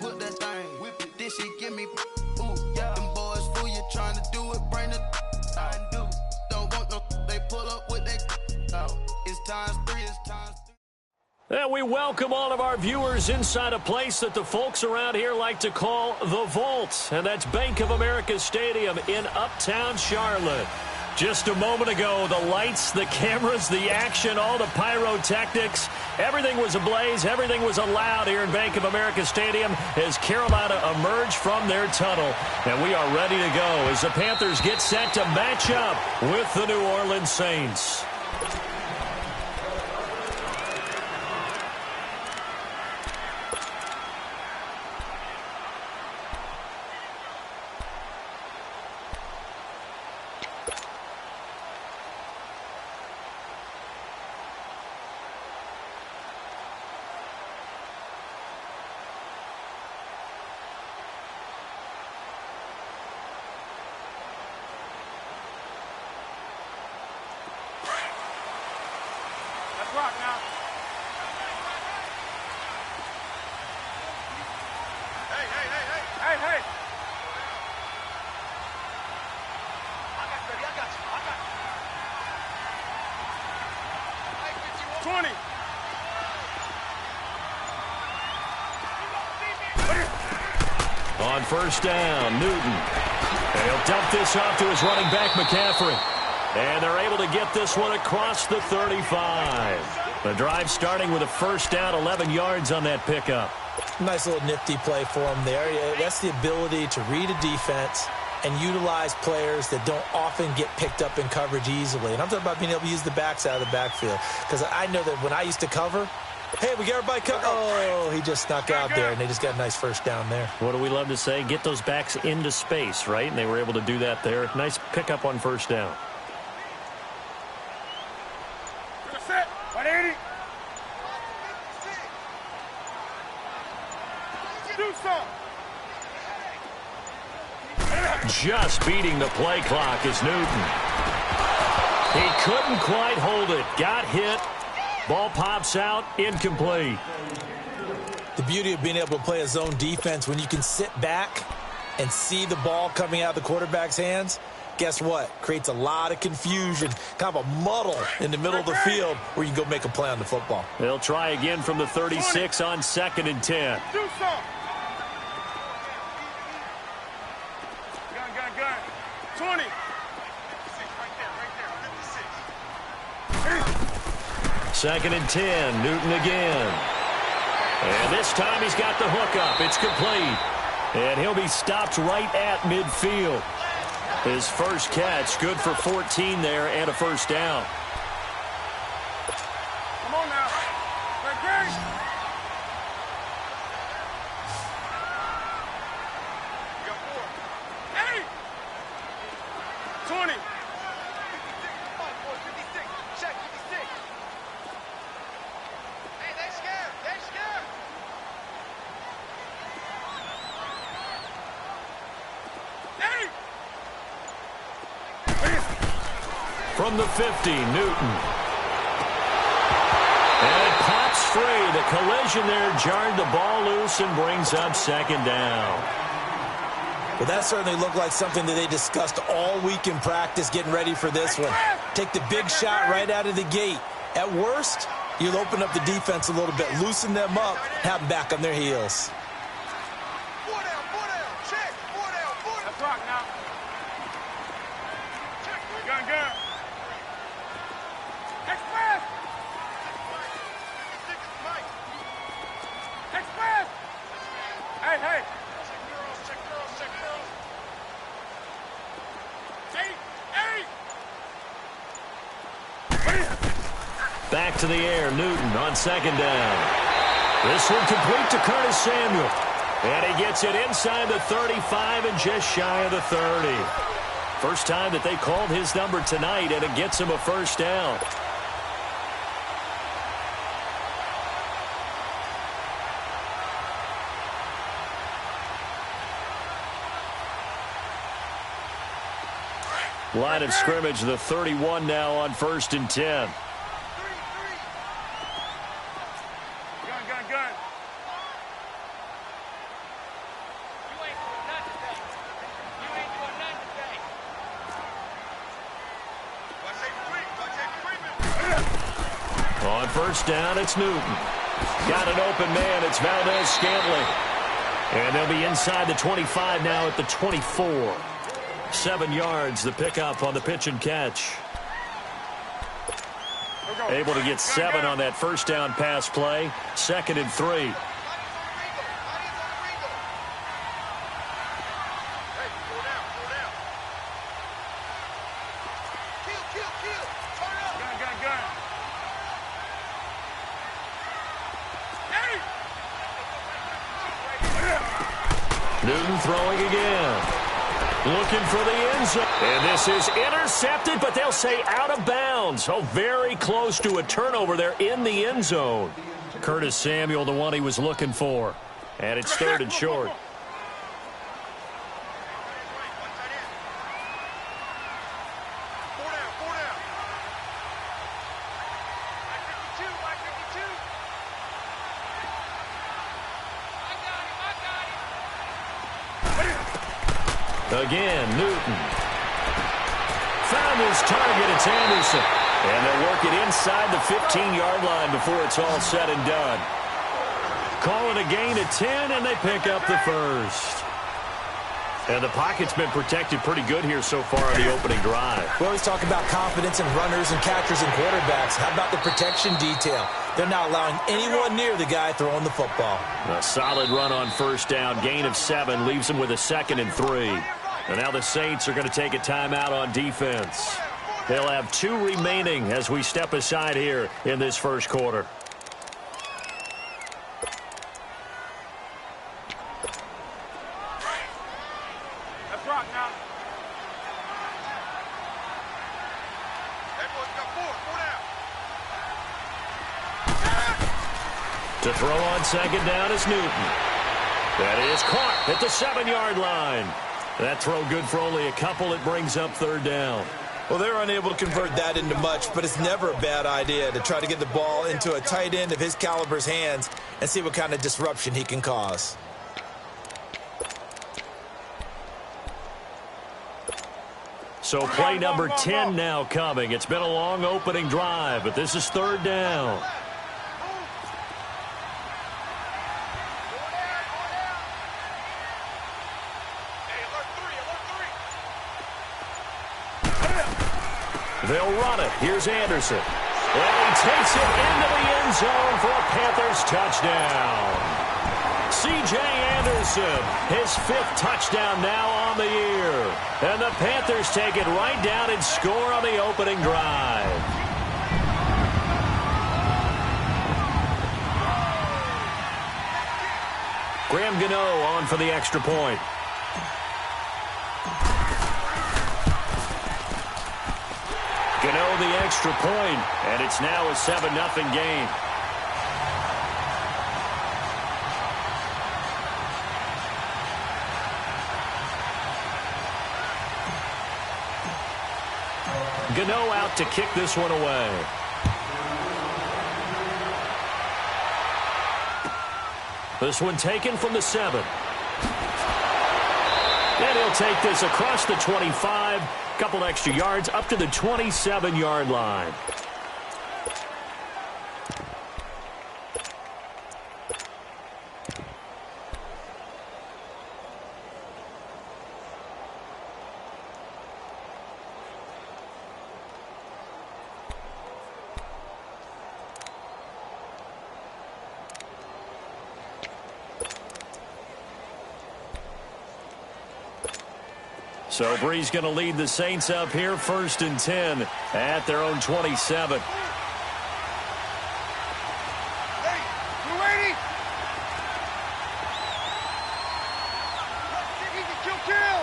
Whip that thing, whip it. This shit give me, ooh, yeah. Them boys fool you trying to do it, bring the I do. Don't want no, they pull up with they out. It's times 3, it's times 3. And we welcome all of our viewers inside a place that the folks around here like to call the Vault. And that's Bank of America Stadium in Uptown Charlotte. Just a moment ago, the lights, the cameras, the action, all the pyrotechnics, everything was ablaze, everything was allowed here in Bank of America Stadium as Carolina emerged from their tunnel. And we are ready to go as the Panthers get set to match up with the New Orleans Saints. Rock now. Hey. I got you. 20. On first down, Newton. And he'll dump this off to his running back, McCaffrey. And they're able to get this one across the 35. The drive starting with a first down, 11 yards on that pickup. Nice little nifty play for him there. That's the ability to read a defense and utilize players that don't often get picked up in coverage easily. And I'm talking about being able to use the backs out of the backfield. Because I know that when I used to cover, hey, we got everybody covered. Oh, he just snuck out there, and they just got a nice first down there. What do we love to say? Get those backs into space, right? And they were able to do that there. Nice pickup on first down. 180. Do Just beating the play clock is Newton. He couldn't quite hold it. Got hit. Ball pops out. Incomplete. The beauty of being able to play a zone defense when you can sit back and see the ball coming out of the quarterback's hands. Guess what? Creates a lot of confusion, kind of a muddle in the middle of the field where you can go make a play on the football. They'll try again from the 36 on 2nd and 10. Do some. Gun. 20. Second and 10, Newton again. And this time he's got the hook up. It's complete. And he'll be stopped right at midfield. His first catch, good for 14 there and a first down. Come on now. Great. You got 4. 8. 20. 56. Check 56. Hey, they scared. From the 50, Newton. And it pops free. The collision there jarred the ball loose and brings up second down. Well, that certainly looked like something that they discussed all week in practice getting ready for this one. Take the big shot right out of the gate. At worst, you'll open up the defense a little bit, loosen them up, have them back on their heels. 4 down. Check. 4 down. Let's rock now. Check. Gun. Express. Hey. Check girls. 8. Back to the air, Newton on second down. This one complete to Curtis Samuel. And he gets it inside the 35 and just shy of the 30. First time that they called his number tonight, and it gets him a first down. Line of scrimmage, the 31 now on 1st and 10. Gun. first down, it's Newton. Got an open man. It's Valdez-Scantling. And they'll be inside the 25 now at the 24. 7 yards, the pickup on the pitch and catch. Able to get 7 on that first down pass play. 2nd and 3. Newton throwing again. Looking for the end zone. And this is intercepted, but they'll say out of bounds. Oh, very close to a turnover there in the end zone. Curtis Samuel, the one he was looking for. And it's 3rd and short. Again, Newton. Found his target. It's Anderson. And they'll work it inside the 15-yard line before it's all said and done. Call it a gain of 10, and they pick up the first. And the pocket's been protected pretty good here so far on the opening drive. We always talk about confidence in runners and catchers and quarterbacks. How about the protection detail? They're not allowing anyone near the guy throwing the football. A solid run on first down. Gain of 7 leaves them with a 2nd and 3. And now the Saints are going to take a timeout on defense. They'll have 2 remaining as we step aside here in this first quarter. Let's rock now. That boy's got 4 down. To throw on 2nd down is Newton. That is caught at the 7-yard line. That throw good for only a couple. It brings up 3rd down. Well, they're unable to convert that into much, but it's never a bad idea to try to get the ball into a tight end of his caliber's hands and see what kind of disruption he can cause. So play number 10 now coming. It's been a long opening drive, but this is 3rd down. They'll run it. Here's Anderson. And he takes it into the end zone for a Panthers touchdown. C.J. Anderson, his 5th touchdown now on the year. And the Panthers take it right down and score on the opening drive. Graham Gano on for the extra point. Gano the extra point, and it's now a 7-0 game. Gano out to kick this one away. This one taken from the 7. And he'll take this across the 25. Couple extra yards up to the 27-yard line. So Bree's going to lead the Saints up here, 1st and 10 at their own 27. Hey, 280. Easy, kill.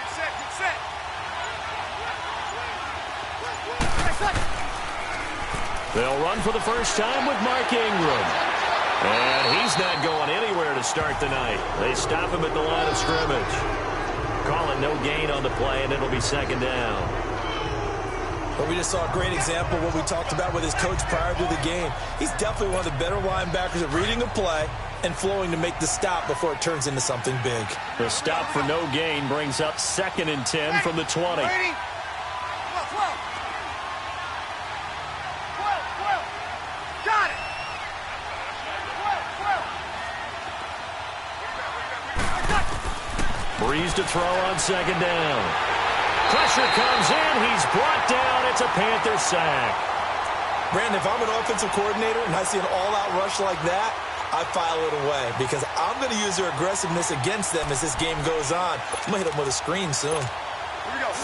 Get set. They'll run for the first time with Mark Ingram. And he's not going anywhere to start the night. They stop him at the line of scrimmage. Call it no gain on the play, and it'll be 2nd down. But we just saw a great example of what we talked about with his coach prior to the game. He's definitely one of the better linebackers at reading a play and flowing to make the stop before it turns into something big. The stop for no gain brings up 2nd and 10 from the 20. Breeze to throw on second down. Pressure comes in. He's brought down. It's a Panther sack. Brandon, if I'm an offensive coordinator and I see an all-out rush like that, I file it away because I'm going to use their aggressiveness against them as this game goes on. I'm going to hit them with a screen soon.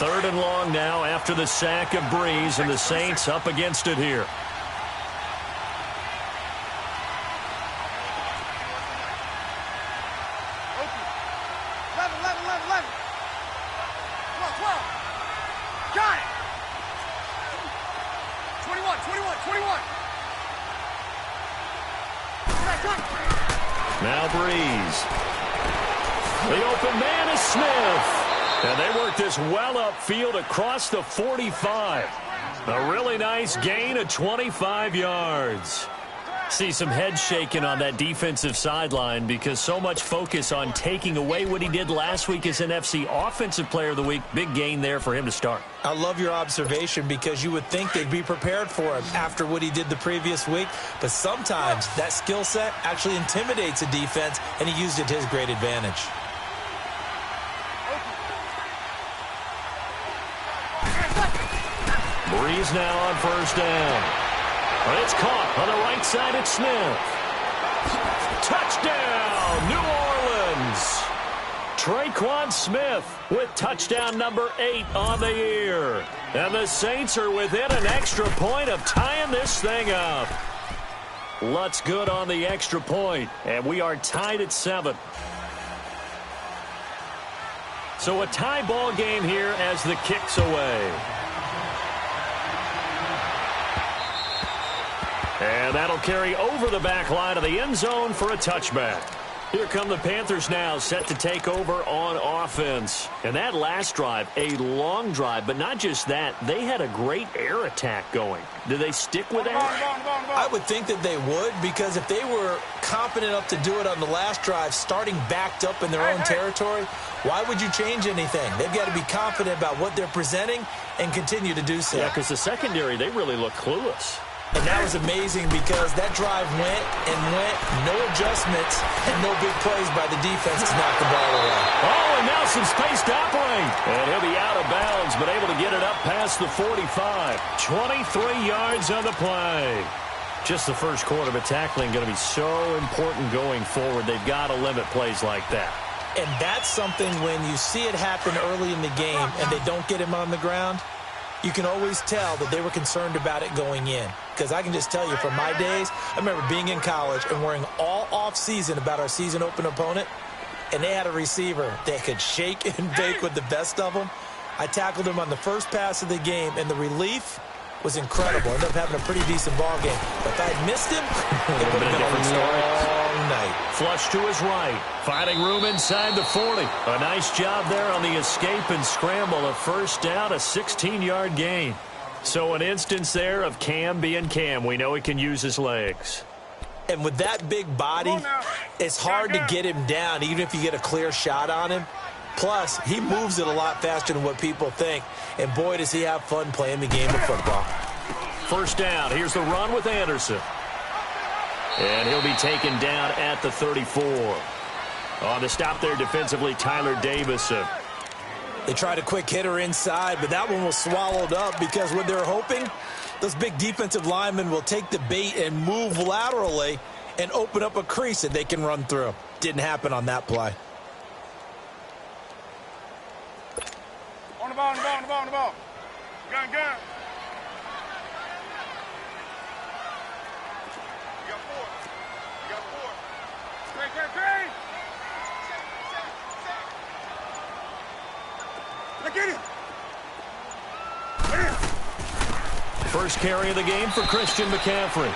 3rd and long now after the sack of Breeze, and the Saints up against it here. Now Breeze. The open man is Smith. And they work this well upfield across the 45. A really nice gain of 25 yards. See some head shaking on that defensive sideline because so much focus on taking away what he did last week as NFC Offensive Player of the Week. Big gain there for him to start. I love your observation because you would think they'd be prepared for him after what he did the previous week. But sometimes that skill set actually intimidates a defense, and he used it to his great advantage. Breeze now on 1st down. But it's caught on the right side. It's Smith. Touchdown, New Orleans. Traquan Smith with touchdown number 8 on the year. And the Saints are within an extra point of tying this thing up. Lutz good on the extra point, and we are tied at 7. So a tie ball game here as the kick's away. And that'll carry over the back line of the end zone for a touchback. Here come the Panthers now, set to take over on offense. And that last drive, a long drive, but not just that. They had a great air attack going. Do they stick with that? I would think that they would, because if they were confident enough to do it on the last drive, starting backed up in their own territory, why would you change anything? They've got to be confident about what they're presenting and continue to do so. Yeah, because the secondary, they really look clueless. And that was amazing because that drive went and went, no adjustments, and no big plays by the defense to knock the ball away. Oh, and now some space to operate. And he'll be out of bounds, but able to get it up past the 45. 23 yards on the play. Just the first quarter, but tackling going to be so important going forward. They've got to limit plays like that. And that's something when you see it happen early in the game and they don't get him on the ground, you can always tell that they were concerned about it going in. Because I can just tell you from my days, I remember being in college and worrying all off-season about our season open opponent, and they had a receiver that could shake and bake with the best of them. I tackled him on the first pass of the game, and the relief was incredible. I ended up having a pretty decent ball game. But if I had missed him, it would have been a long night. Flush to his right. Finding room inside the 40. A nice job there on the escape and scramble. A first down, a 16-yard gain. So an instance there of Cam being Cam. We know he can use his legs. And with that big body, it's hard to get him down, even if you get a clear shot on him. Plus, he moves it a lot faster than what people think. And boy, does he have fun playing the game of football. First down. Here's the run with Anderson. And he'll be taken down at the 34. On the stop there defensively, Tyler Davison. They tried a quick hitter inside, but that one was swallowed up because what they're hoping, those big defensive linemen will take the bait and move laterally and open up a crease that they can run through. Didn't happen on that play. On the ball, on the ball, on the ball, on the ball. Gun, gun. You got 4. You got 4. Great. Look at it. First carry of the game for Christian McCaffrey.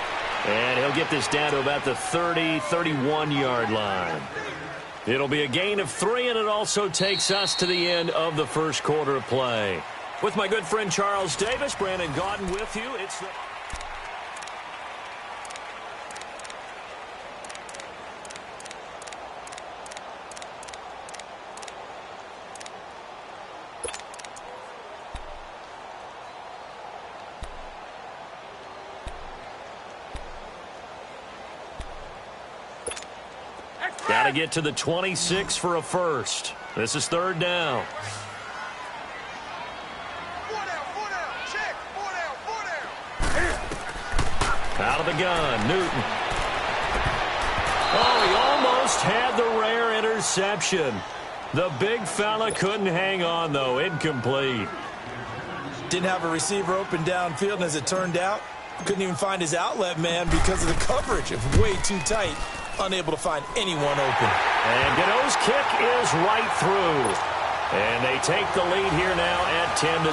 And he'll get this down to about the 30, 31-yard line. It'll be a gain of 3, and it also takes us to the end of the first quarter of play. With my good friend Charles Davis, Brandon Gaudin with you. It's the... Got to get to the 26 for a first. This is third down. Four down, check, four down. Out of the gun, Newton. Oh, he almost had the rare interception. The big fella couldn't hang on, though. Incomplete. Didn't have a receiver open downfield, and as it turned out, couldn't even find his outlet man because of the coverage. It was way too tight. Unable to find anyone open. And Gano's kick is right through. And they take the lead here now at 10-7.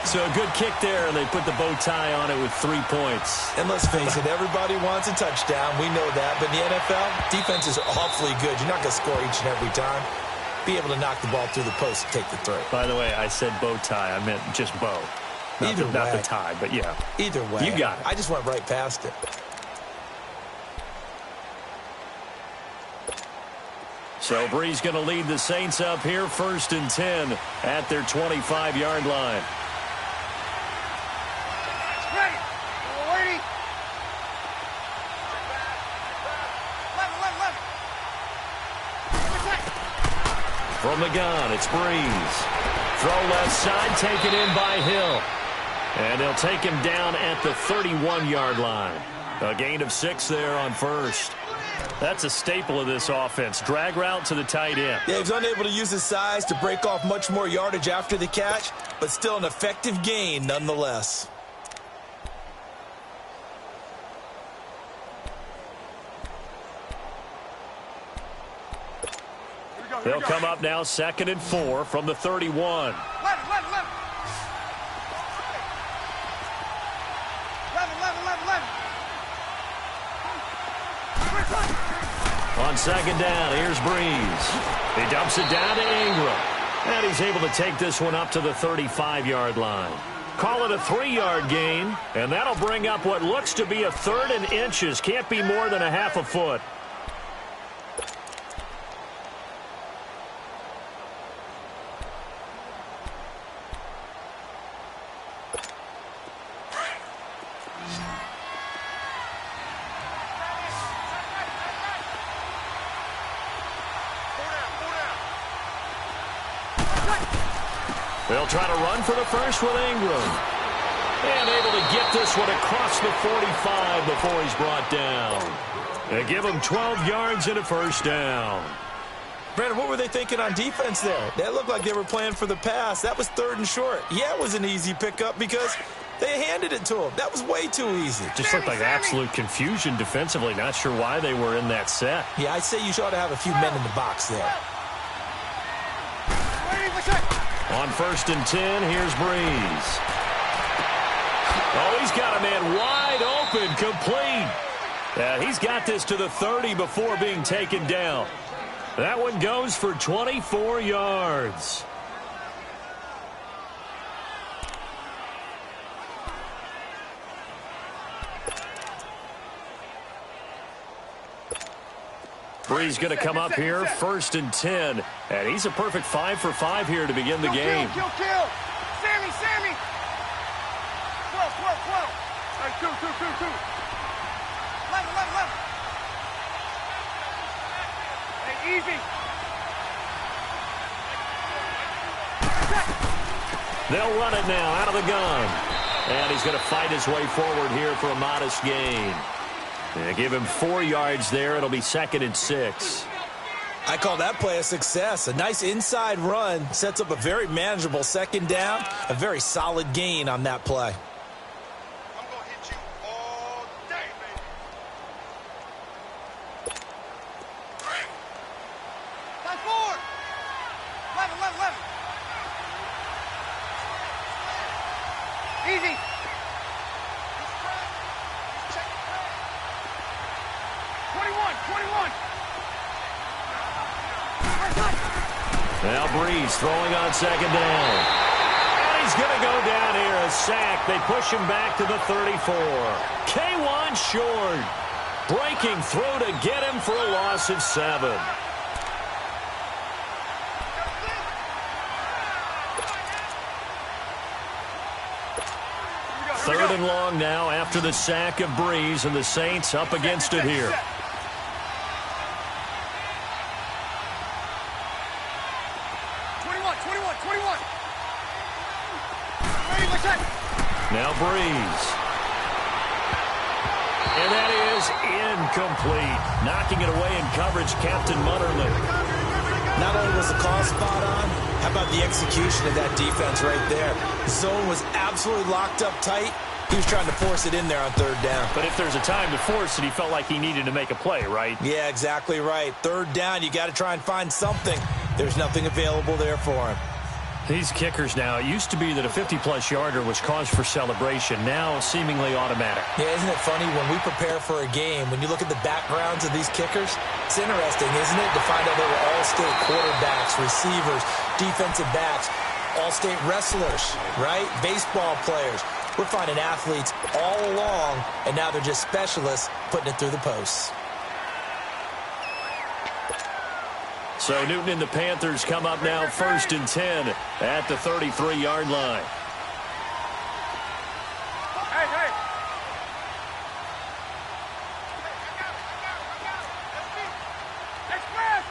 So a good kick there, and they put the bow tie on it with 3 points. And let's face it, everybody wants a touchdown. We know that. But in the NFL, defenses are awfully good. You're not going to score each and every time. Be able to knock the ball through the post and take the throw. By the way, I said bow tie. I meant just bow. Not the tie, but yeah. Either way. You got it. I just went right past it. So Bree's going to lead the Saints up here, 1st and 10 at their 25-yard line. Ready. Ready. From the gun, it's Breeze. Throw left side, taken in by Hill. And they'll take him down at the 31-yard line. A gain of 6 there on first. That's a staple of this offense. Drag route to the tight end. Yeah, he's unable to use his size to break off much more yardage after the catch, but still an effective gain nonetheless. They'll come up now 2nd and 4 from the 31. On 2nd down, here's Breeze. He dumps it down to Ingram. And he's able to take this one up to the 35-yard line. Call it a 3-yard gain, and that'll bring up what looks to be a 3rd and inches. Can't be more than a half a foot. They'll try to run for the first with Ingram. And able to get this one across the 45 before he's brought down. They give him 12 yards and a first down. Brandon, what were they thinking on defense there? That looked like they were playing for the pass. That was 3rd and short. Yeah, it was an easy pickup because they handed it to him. That was way too easy. Just looked like absolute confusion defensively. Not sure why they were in that set. Yeah, I'd say you ought to have a few men in the box there. On 1st and 10, here's Breeze. Oh, he's got a man wide open, complete. He's got this to the 30 before being taken down. That one goes for 24 yards. Breeze going to come up here, 1st and 10. And he's a perfect 5 for 5 here to begin the game. Kill. Sammy. 12. Hey, two. 11. Hey, easy. They'll run it now out of the gun. And he's going to fight his way forward here for a modest gain. They give him 4 yards there. It'll be 2nd and 6. I call that play a success. A nice inside run sets up a very manageable 2nd down. A very solid gain on that play. I'm going to hit you all day, baby. Time forward. 11. Easy. Now Breeze throwing on 2nd down. And he's going to go down here, a sack. They push him back to the 34. K1 short. Breaking through to get him for a loss of 7. Third and long now after the sack of Breeze, and the Saints up against it here. 21. Ready, my check. Now Breeze. And that is incomplete. Knocking it away in coverage, Captain Mutterman. Not only was the call spot on, how about the execution of that defense right there? The zone was absolutely locked up tight. He was trying to force it in there on third down. But if there's a time to force it, he felt like he needed to make a play, right? Yeah, exactly right. Third down, you got to try and find something. There's nothing available there for him. These kickers now, it used to be that a 50-plus yarder was cause for celebration. Now, seemingly automatic. Yeah, isn't it funny when we prepare for a game, when you look at the backgrounds of these kickers, it's interesting, isn't it, to find out they were all-state quarterbacks, receivers, defensive backs, all-state wrestlers, right? Baseball players. We're finding athletes all along, and now they're just specialists putting it through the posts. So Newton and the Panthers come up now 1st and 10 at the 33-yard line. Hey. Express.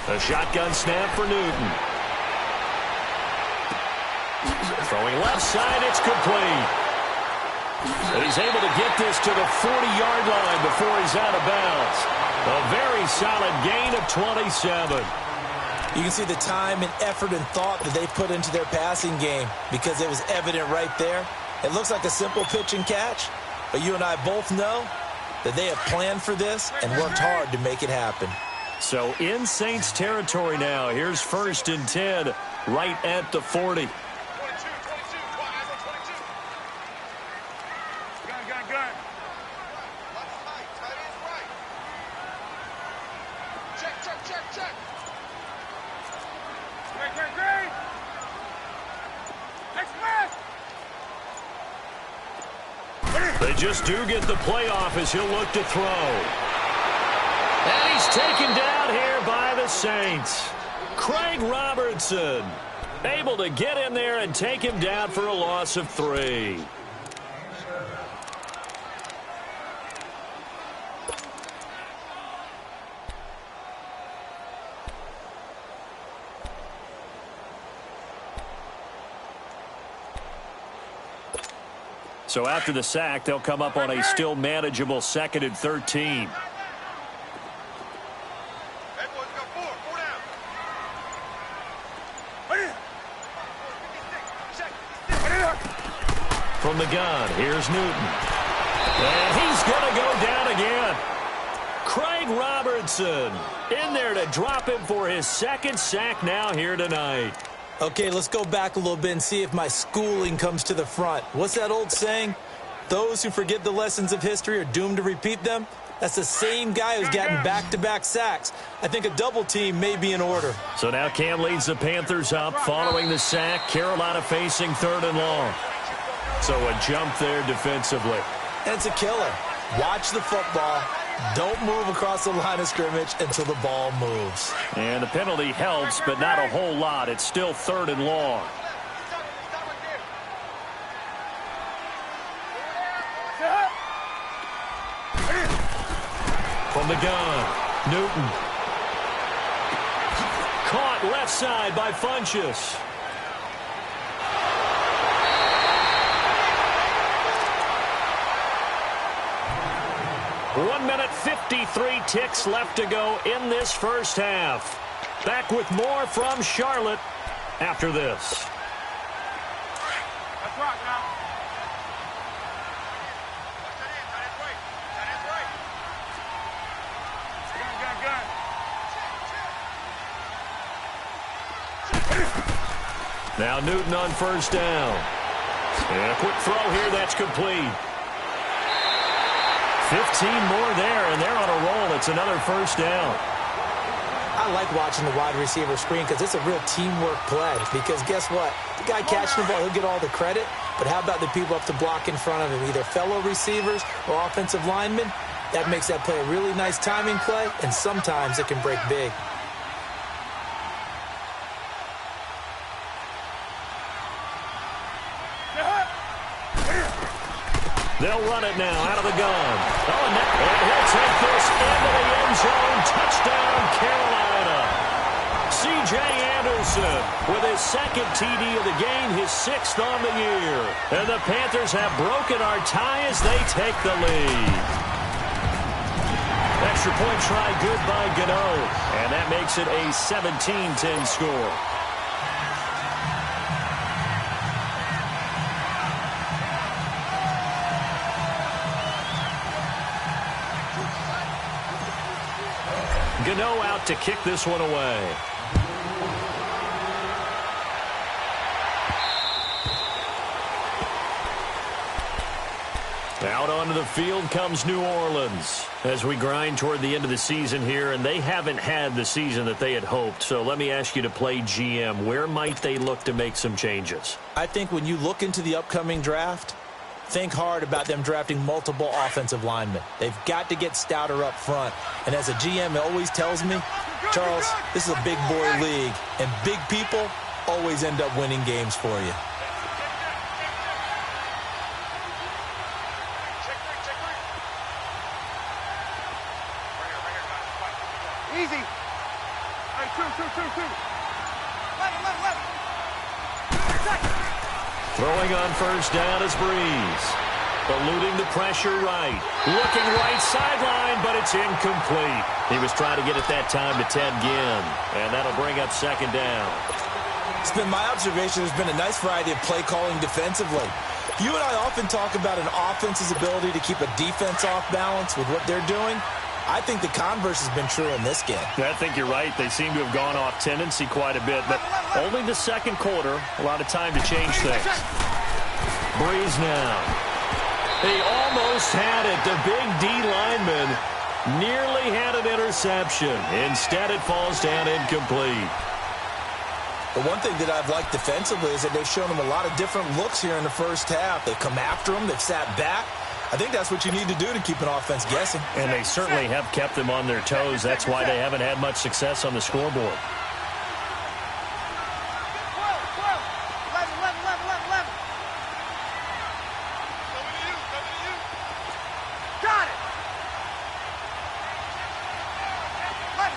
A shotgun snap for Newton. Throwing left side, it's complete. And he's able to get this to the 40-yard line before he's out of bounds. A very solid gain of 27. You can see the time and effort and thought that they put into their passing game because it was evident right there. It looks like a simple pitch and catch, but you and I both know that they have planned for this and worked hard to make it happen. So in Saints territory now. Here's 1st and 10 right at the 40. 22. Gun. Check. Great. Express. They just do get the playoff as he'll look to throw. And he's taken down here by the Saints. Craig Robertson able to get in there and take him down for a loss of 3. So after the sack, they'll come up on a still manageable 2nd and 13. From the gun, here's Newton. And he's going to go down again. Craig Robertson in there to drop him for his 2nd sack now here tonight. Okay, let's go back a little bit and see if my schooling comes to the front. What's that old saying? Those who forget the lessons of history are doomed to repeat them. That's the same guy who's gotten back-to-back sacks. I think a double team may be in order. So now Cam leads the Panthers up following the sack. Carolina facing 3rd and long. So a jump there defensively. And it's a killer. Watch the football. Don't move across the line of scrimmage until the ball moves. And the penalty helps, but not a whole lot. It's still 3rd and long. From the gun, Newton. Caught left side by Funchess. One minute, 53 ticks left to go in this first half. Back with more from Charlotte after this. Let's rock now. Gun. Now Newton on 1st down. And a quick throw here, that's complete. 15 more there, and they're on a roll. It's another 1st down. I like watching the wide receiver screen because it's a real teamwork play. Because guess what? The guy catching the ball, he'll get all the credit. But how about the people up to block in front of him, either fellow receivers or offensive linemen? That makes that play a really nice timing play, and sometimes it can break big. They'll run it now out of the gun. Oh, and he'll take this into the end zone. Touchdown, Carolina. C.J. Anderson with his second TD of the game, his sixth on the year. And the Panthers have broken our tie as they take the lead. Extra point try good by Gano. And that makes it a 17-10 score. Gano out to kick this one away. Out onto the field comes New Orleans as we grind toward the end of the season here, and they haven't had the season that they had hoped. So let me ask you to play GM. Where might they look to make some changes? I think when you look into the upcoming draft, think hard about them drafting multiple offensive linemen. They've got to get stouter up front. And as a GM, it always tells me, Charles, this is a big boy league, and big people always end up winning games for you. Easy. All right, two. Throwing on first down is Breeze. Eluding the pressure right. Looking right sideline, but it's incomplete. He was trying to get it that time to Ted Ginn. And that'll bring up second down. It's been my observation there's been a nice variety of play calling defensively. You and I often talk about an offense's ability to keep a defense off balance with what they're doing. I think the converse has been true in this game. I think you're right. They seem to have gone off tendency quite a bit, but only the second quarter. A lot of time to change things. Breeze now. He almost had it. The big D lineman nearly had an interception. Instead, it falls down incomplete. The one thing that I've liked defensively is that they've shown him a lot of different looks here in the first half. They've come after him. They've sat back. I think that's what you need to do to keep an offense guessing. And they certainly have kept them on their toes. That's why they haven't had much success on the scoreboard. 12. 11. Got it. 11.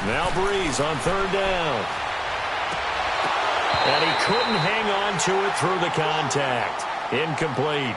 Now Breeze on third down. And he couldn't hang on to it through the contact. Incomplete.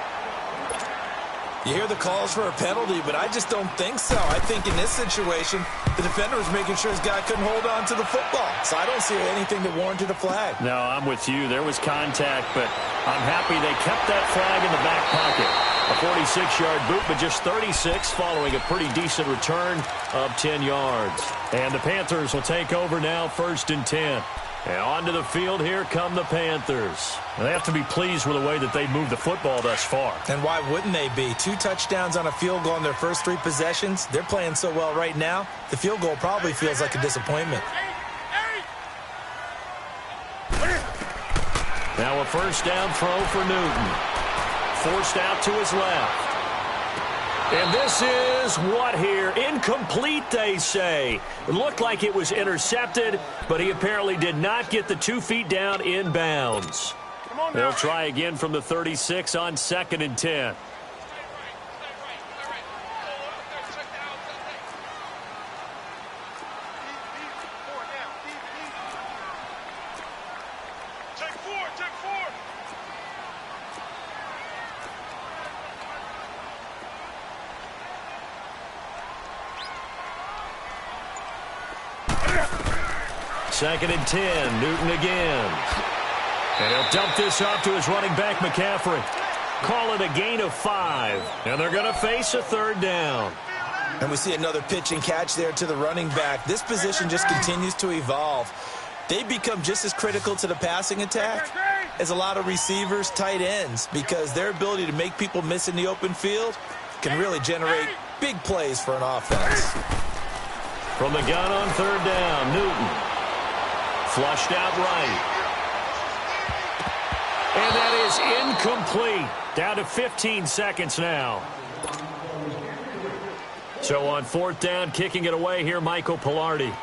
You hear the calls for a penalty, but I just don't think so. I think in this situation, the defender was making sure his guy couldn't hold on to the football. So I don't see anything that warranted a flag. No, I'm with you. There was contact, but I'm happy they kept that flag in the back pocket. A 46-yard boot, but just 36 following a pretty decent return of 10 yards. And the Panthers will take over now, 1st and 10. And onto the field, here come the Panthers. And they have to be pleased with the way that they've moved the football thus far. And why wouldn't they be? 2 touchdowns on a field goal in their first 3 possessions. They're playing so well right now, the field goal probably feels like a disappointment. Now a first down throw for Newton. Forced out to his left. And this is what here? Incomplete, they say. It looked like it was intercepted, but he apparently did not get the 2 feet down in bounds. They'll try again from the 36 on 2nd and 10. Second and 10, Newton again. And he'll dump this off to his running back, McCaffrey. Call it a gain of 5. And they're going to face a third down. And we see another pitch and catch there to the running back. This position just continues to evolve. They become just as critical to the passing attack as a lot of receivers, tight ends, because their ability to make people miss in the open field can really generate big plays for an offense. From the gun on third down, Newton. Flushed out right. And that is incomplete. Down to 15 seconds now. So on 4th down, kicking it away here, Michael Pilardi.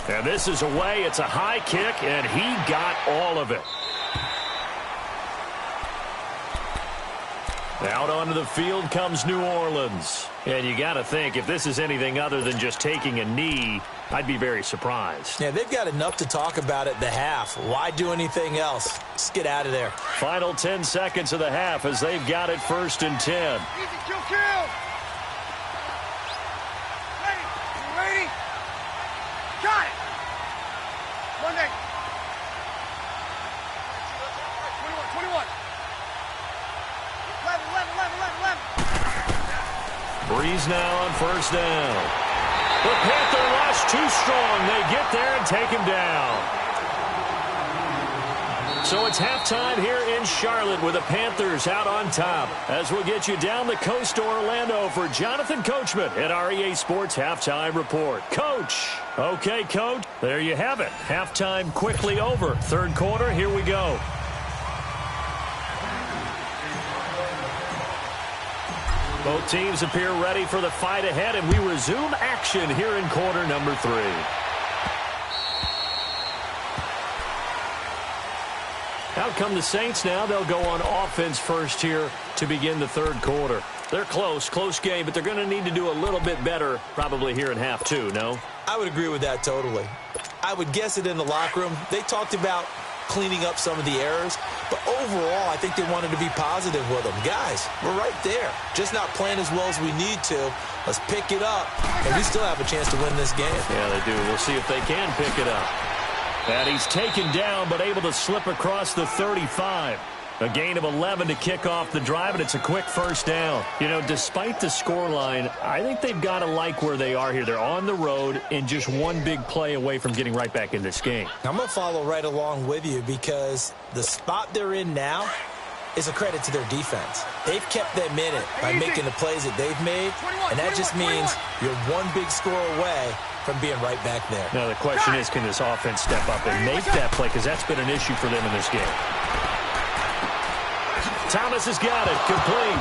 And this is away. It's a high kick, and he got all of it. Out onto the field comes New Orleans. And you got to think, if this is anything other than just taking a knee, I'd be very surprised. Yeah, they've got enough to talk about at the half. Why do anything else? Just get out of there. Final 10 seconds of the half as they've got it 1st and 10. Easy, kill. Ready? Got it. Monday. 21. 11. Breeze now on 1st down. The Panther rush too strong. They get there and take him down. So it's halftime here in Charlotte with the Panthers out on top. As we'll get you down the coast to Orlando for Jonathan Coachman at our EA Sports Halftime Report. Coach. Okay, Coach. There you have it. Halftime quickly over. 3rd quarter, here we go. Both teams appear ready for the fight ahead, and we resume action here in quarter number 3. Out come the Saints now. They'll go on offense first here to begin the 3rd quarter. They're close game, but they're going to need to do a little bit better probably here in half 2, no? I would agree with that totally. I would guess it in the locker room. They talked about cleaning up some of the errors, but overall, I think they wanted to be positive with them. Guys, we're right there. Just not playing as well as we need to. Let's pick it up, and we still have a chance to win this game. Yeah, they do. We'll see if they can pick it up. And he's taken down, but able to slip across the 35. A gain of 11 to kick off the drive, and it's a quick 1st down. You know, despite the scoreline, I think they've got to like where they are here. They're on the road and just one big play away from getting right back in this game. I'm going to follow right along with you because the spot they're in now is a credit to their defense. They've kept them in it by making the plays that they've made, and that just means you're one big score away from being right back there. Now, the question is, can this offense step up and make that play? Because that's been an issue for them in this game. Thomas has got it, complete.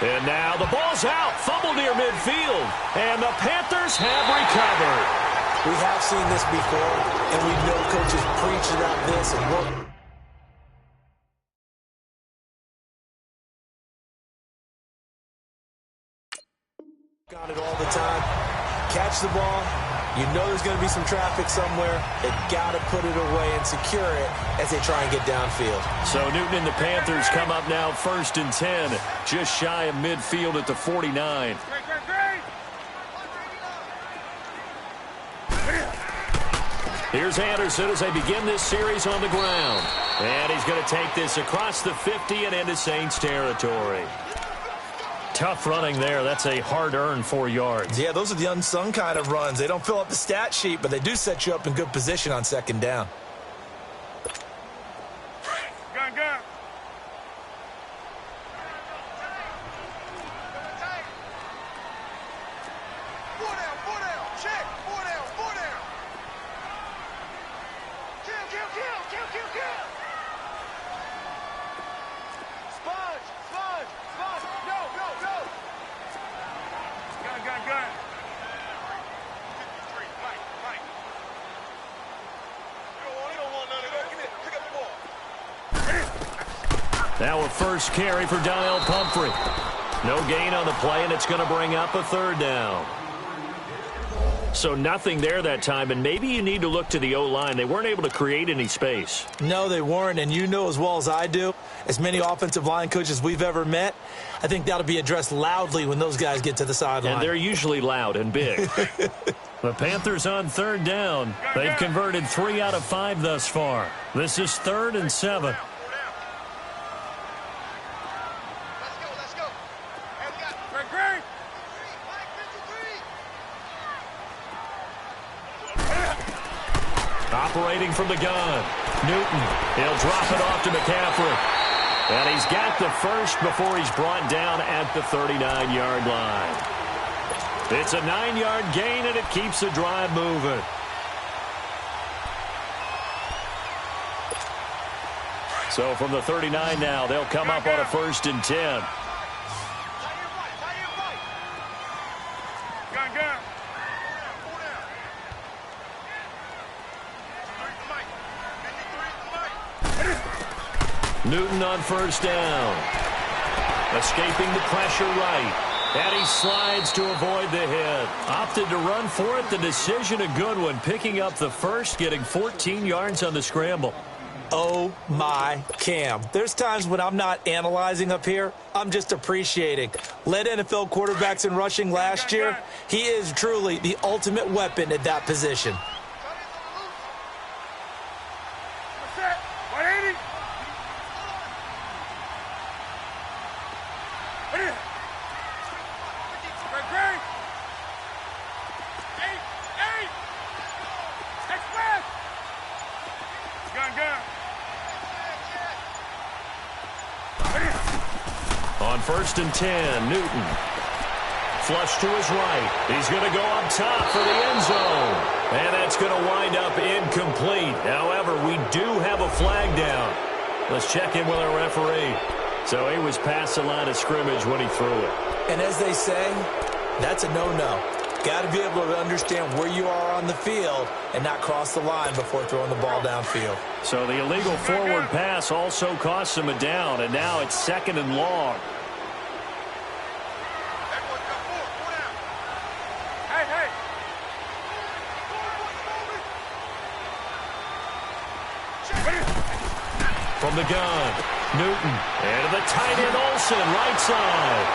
And now the ball's out, fumble near midfield, and the Panthers have recovered. We have seen this before, and we know coaches preach about this and work. Got it all the time. Catch the ball. You know there's going to be some traffic somewhere. They got to put it away and secure it as they try and get downfield. So Newton and the Panthers come up now 1st and 10, just shy of midfield at the 49. Here's Anderson as they begin this series on the ground. And he's going to take this across the 50 and into Saints territory. Tough running there. That's a hard-earned 4 yards. Yeah, those are the unsung kind of runs. They don't fill up the stat sheet, but they do set you up in good position on 2nd down. Gun. Four down. Check. Four down. Kill. Sponge. Go. Gun. 53. Mike. You don't want none of that. Give me it. Pick up the ball. Now a first carry for Daniel Pumphrey. No gain on the play, and it's going to bring up a 3rd down. So nothing there that time, and maybe you need to look to the O-line. They weren't able to create any space. No, they weren't, and you know as well as I do, as many offensive line coaches we've ever met, I think that'll be addressed loudly when those guys get to the sideline. And they're usually loud and big. The Panthers on 3rd down. They've converted 3 out of 5 thus far. This is 3rd and 7. Let's go. Operating from the gun. Newton. He'll drop it off to McCaffrey. And he's got the first before he's brought down at the 39-yard line. It's a 9-yard gain, and it keeps the drive moving. So from the 39 now, they'll come up on a 1st and 10. Gun. Newton on first down. Escaping the pressure right. And he slides to avoid the hit. Opted to run for it. The decision a good one. Picking up the first, getting 14 yards on the scramble. Oh, my Cam. There's times when I'm not analyzing up here. I'm just appreciating. Led NFL quarterbacks in rushing last year. He is truly the ultimate weapon at that position. On first and 10, Newton. Flush to his right. He's going to go up top for the end zone. And that's going to wind up incomplete. However, we do have a flag down. Let's check in with our referee. So he was past the line of scrimmage when he threw it. And as they say, that's a no-no. Got to be able to understand where you are on the field and not cross the line before throwing the ball downfield. So the illegal forward pass also costs him a down, and now it's 2nd and long. From the gun, Newton, and the tight end Olsen, right side.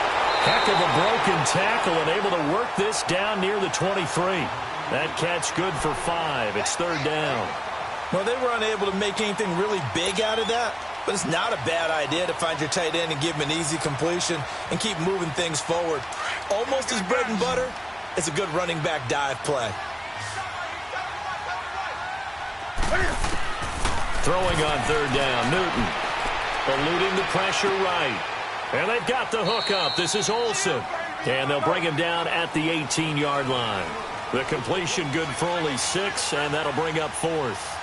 Heck of a broken tackle and able to work this down near the 23. That catch good for 5. It's 3rd down. Well, they were unable to make anything really big out of that, but it's not a bad idea to find your tight end and give him an easy completion and keep moving things forward. Almost as bread and butter, it's a good running back dive play. Throwing on 3rd down, Newton. Eluding the pressure right. And they've got the hook up. This is Olsen. And they'll bring him down at the 18-yard line. The completion good for only 6, and that'll bring up 4th.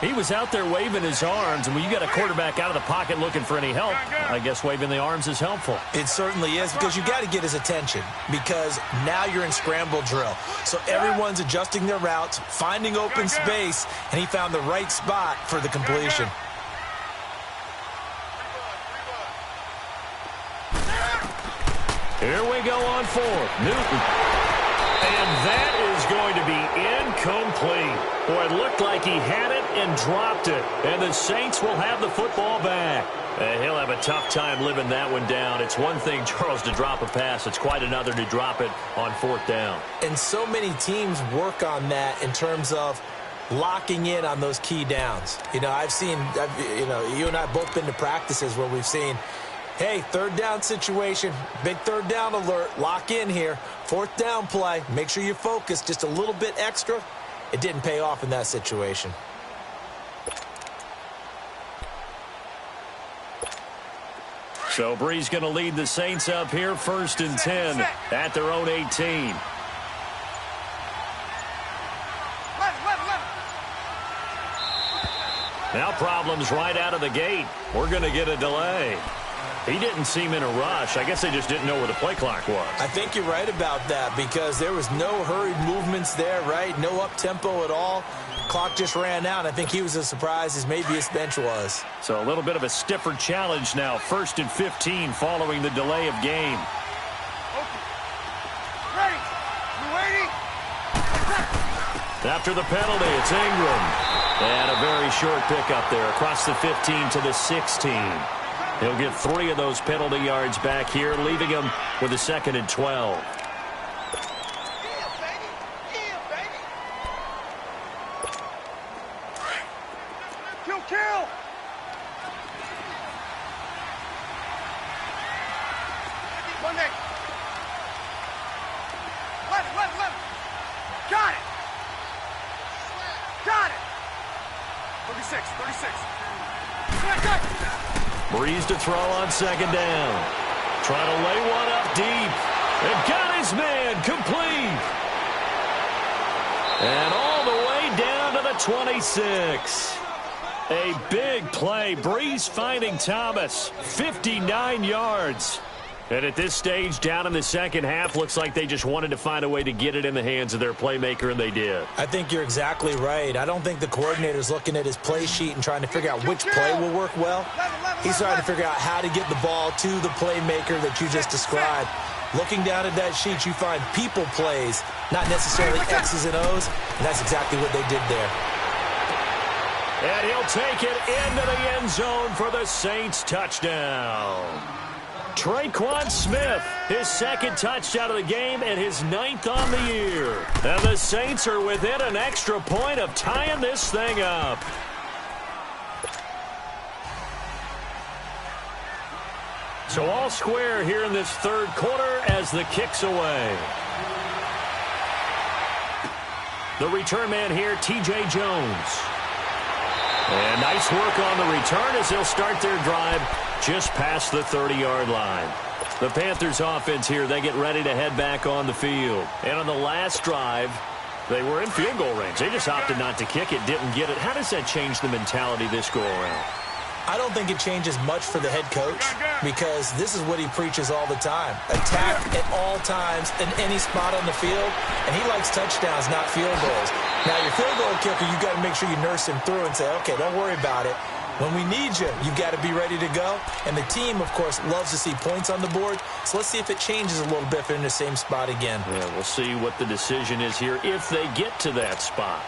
He was out there waving his arms, and when you got a quarterback out of the pocket looking for any help, I guess waving the arms is helpful. It certainly is, because you got to get his attention, because now you're in scramble drill. So everyone's adjusting their routes, finding open space, and he found the right spot for the completion. Here we go on 4th. Newton. And that is going to be incomplete. Boy, it looked like he had it and dropped it. And the Saints will have the football back. He'll have a tough time living that one down. It's one thing, Charles, to drop a pass. It's quite another to drop it on 4th down. And so many teams work on that in terms of locking in on those key downs. You know, you and I both been to practices where we've seen, hey, 3rd down situation, big 3rd down alert, lock in here. 4th down play, make sure you focus just a little bit extra. It didn't pay off in that situation. So Bree's going to lead the Saints up here, 1st and 10 at their own 18. Now problems right out of the gate. We're going to get a delay. He didn't seem in a rush. I guess they just didn't know where the play clock was. I think you're right about that, because there was no hurried movements there, right? No up-tempo at all. Clock just ran out. I think he was as surprised as maybe his bench was. So a little bit of a stiffer challenge now. 1st and 15 following the delay of game. Ready? You waiting? After the penalty, it's Ingram. And a very short pickup there across the 15 to the 16. He'll get 3 of those penalty yards back here, leaving him with a 2nd and 12. Kill! One neck. Let it. Got it. 36. Breeze to throw on 2nd down. Trying to lay one up deep. And got his man complete. And all the way down to the 26. A big play. Breeze finding Thomas. 59 yards. And at this stage, down in the second half, looks like they just wanted to find a way to get it in the hands of their playmaker, and they did. I think you're exactly right. I don't think the coordinator's looking at his play sheet and trying to figure out which play will work well. He's trying to figure out how to get the ball to the playmaker that you just described. Looking down at that sheet, you find people plays, not necessarily X's and O's, and that's exactly what they did there. And he'll take it into the end zone for the Saints touchdown. Traquan Smith, his second touchdown of the game and his 9th on the year. And the Saints are within an extra point of tying this thing up. So all square here in this third quarter as the kick's away. The return man here, T.J. Jones. And nice work on the return as they'll start their drive just past the 30-yard line. The Panthers offense here, they get ready to head back on the field. And on the last drive, they were in field goal range. They just opted not to kick it, didn't get it. How does that change the mentality this go-around? I don't think it changes much for the head coach because this is what he preaches all the time. Attack at all times in any spot on the field, and he likes touchdowns, not field goals. Now, your field goal kicker, you've got to make sure you nurse him through and say, okay, don't worry about it. When we need you, you've got to be ready to go. And the team, of course, loves to see points on the board. So let's see if it changes a little bit if they're in the same spot again. Yeah, we'll see what the decision is here if they get to that spot.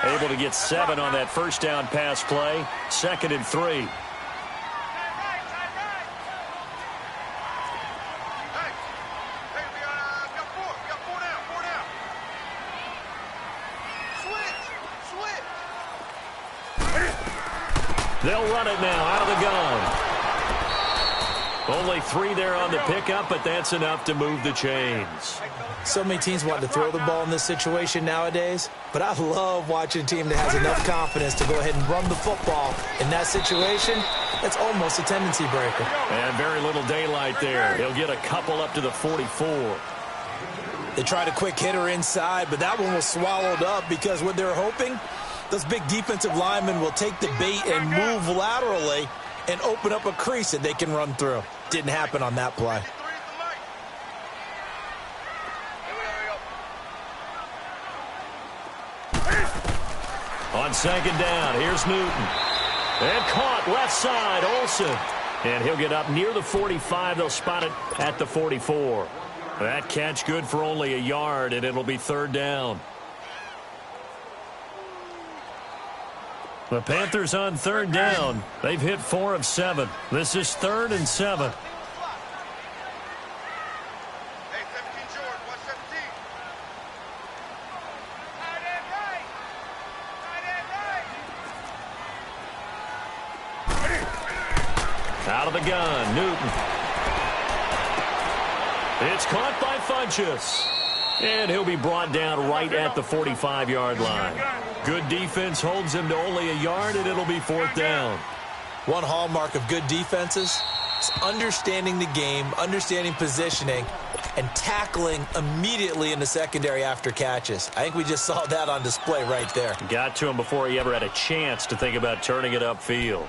Able to get 7 on that first down pass play. 2nd and 3. They'll run it now out of the gun. Only 3 there on the pickup, but that's enough to move the chains. So many teams want to throw the ball in this situation nowadays, but I love watching a team that has enough confidence to go ahead and run the football in that situation. That's almost a tendency breaker. And very little daylight there. He'll get a couple up to the 44. They tried a quick hitter inside, but that one was swallowed up because what they're hoping, those big defensive linemen will take the bait and move laterally and open up a crease that they can run through. Didn't happen on that play. On 2nd down, here's Newton. And caught left side, Olsen. And he'll get up near the 45. They'll spot it at the 44. That catch good for only a yard, and it'll be 3rd down. The Panthers on 3rd down. They've hit 4 of 7. This is 3rd and 7. Hey, 17 George, 117. Out of the gun, Newton. It's caught by Funchess. And he'll be brought down right at the 45-yard line. Good defense holds him to only a yard, and it'll be 4th down. One hallmark of good defenses is understanding the game, understanding positioning, and tackling immediately in the secondary after catches. I think we just saw that on display right there. Got to him before he ever had a chance to think about turning it upfield.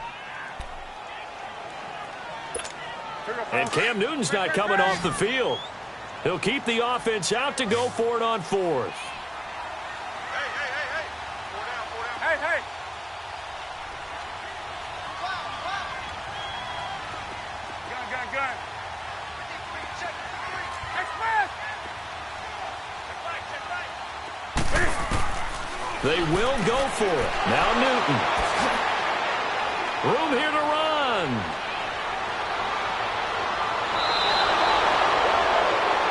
And Cam Newton's not coming off the field. He'll keep the offense out to go for it on 4th. Hey. 4 down. Hey. Gun. Check right. They will go for it. Now Newton. Room here to run.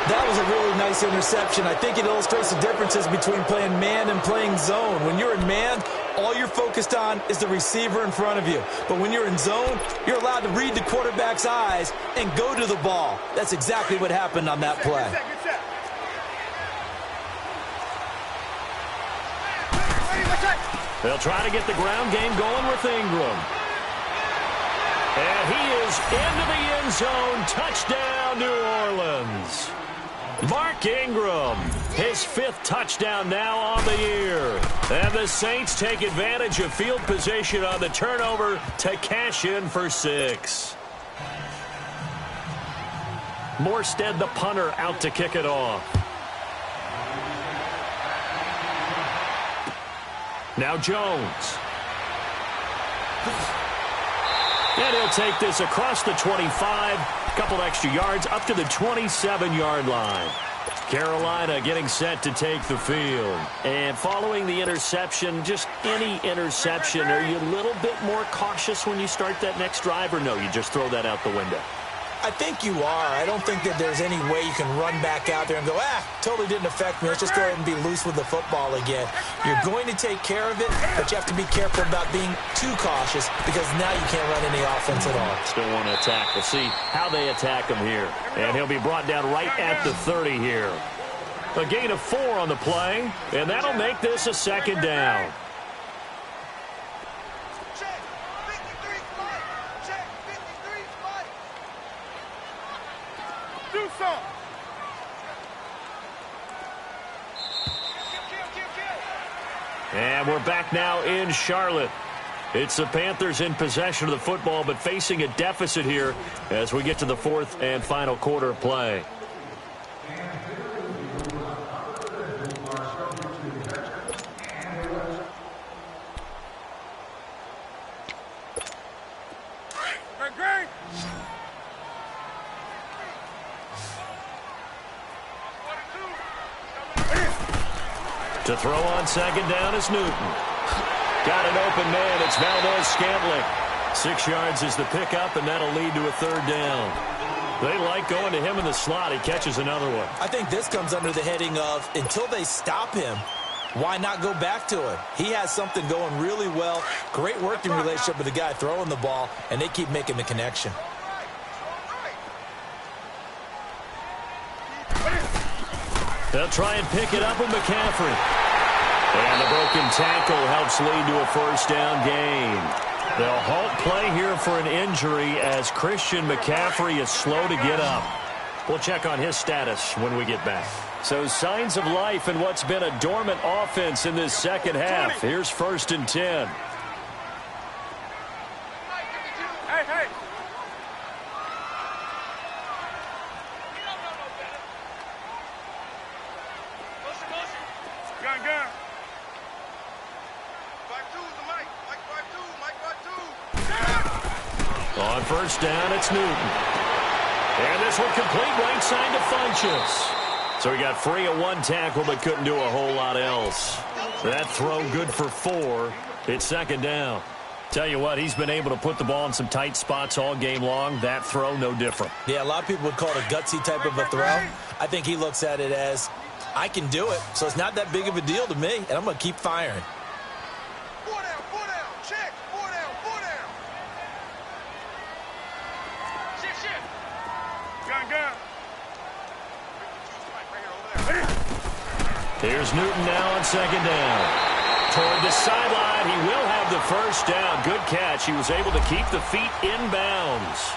That was a really nice interception. I think it illustrates the differences between playing man and playing zone. When you're in man, all you're focused on is the receiver in front of you. But when you're in zone, you're allowed to read the quarterback's eyes and go to the ball. That's exactly what happened on that play. They'll try to get the ground game going with Ingram. And he is into the end zone. Touchdown, New Orleans. Mark Ingram, his 5th touchdown now on the year. And the Saints take advantage of field position on the turnover to cash in for 6. Morstead, the punter, out to kick it off. Now Jones. And he'll take this across the 25. A couple extra yards up to the 27-yard line. Carolina getting set to take the field. And following the interception, just any interception, are you a little bit more cautious when you start that next drive, or no, you just throw that out the window? I think you are. I don't think that there's any way you can run back out there and go, totally didn't affect me. Let's just go ahead and be loose with the football again. You're going to take care of it, but you have to be careful about being too cautious because now you can't run any offense at all. Still want to attack. We'll see how they attack him here. And he'll be brought down right at the 30 here. A gain of 4 on the play, and that'll make this a second down. And we're back now in Charlotte. It's the Panthers in possession of the football, but facing a deficit here as we get to the fourth and final quarter play. To throw on second down is Newton. Got an open man. It's Valdez-Scantling. 6 yards is the pickup, and that'll lead to a third down. They like going to him in the slot. He catches another one. I think this comes under the heading of until they stop him, why not go back to him? He has something going really well. Great working relationship with the guy throwing the ball, and they keep making the connection. They'll try and pick it up with McCaffrey. And the broken tackle helps lead to a first down gain. They'll halt play here for an injury as Christian McCaffrey is slow to get up. We'll check on his status when we get back. So signs of life in what's been a dormant offense in this second half. Here's 1st and 10. Hey. Gun. 5-2, Mike 5-2. On first down, it's Newton. And this one complete right side to Funchess. So he got free of 1 tackle but couldn't do a whole lot else. That throw good for 4. It's second down. Tell you what, he's been able to put the ball in some tight spots all game long. That throw, no different. Yeah, a lot of people would call it a gutsy type of a throw. I think he looks at it as, I can do it, so it's not that big of a deal to me, and I'm going to keep firing. 4 down, check, 4 down. Shift. Gun. Here's Newton now on second down. Toward the sideline, he will have the first down. Good catch. He was able to keep the feet in bounds.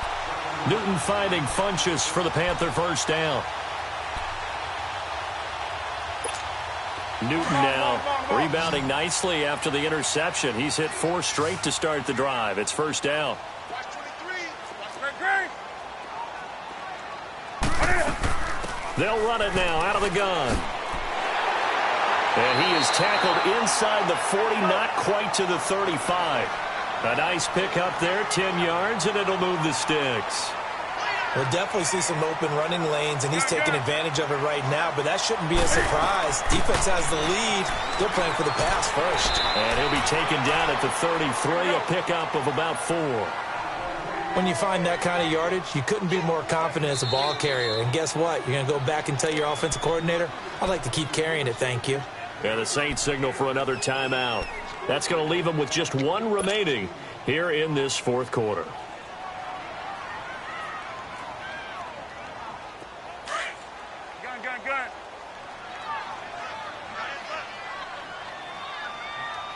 Newton finding Funchess for the Panther first down. Newton now rebounding nicely after the interception. He's hit 4 straight to start the drive. It's first down. Watch 23. They'll run it now out of the gun. And he is tackled inside the 40, not quite to the 35. A nice pick up there, 10 yards, and it'll move the sticks. We'll definitely see some open running lanes, and he's taking advantage of it right now, but that shouldn't be a surprise. Defense has the lead. They're playing for the pass first. And he'll be taken down at the 33, a pickup of about 4. When you find that kind of yardage, you couldn't be more confident as a ball carrier. And guess what? You're going to go back and tell your offensive coordinator, I'd like to keep carrying it, thank you. And the Saints signal for another timeout. That's going to leave them with just 1 remaining here in this fourth quarter. Gun.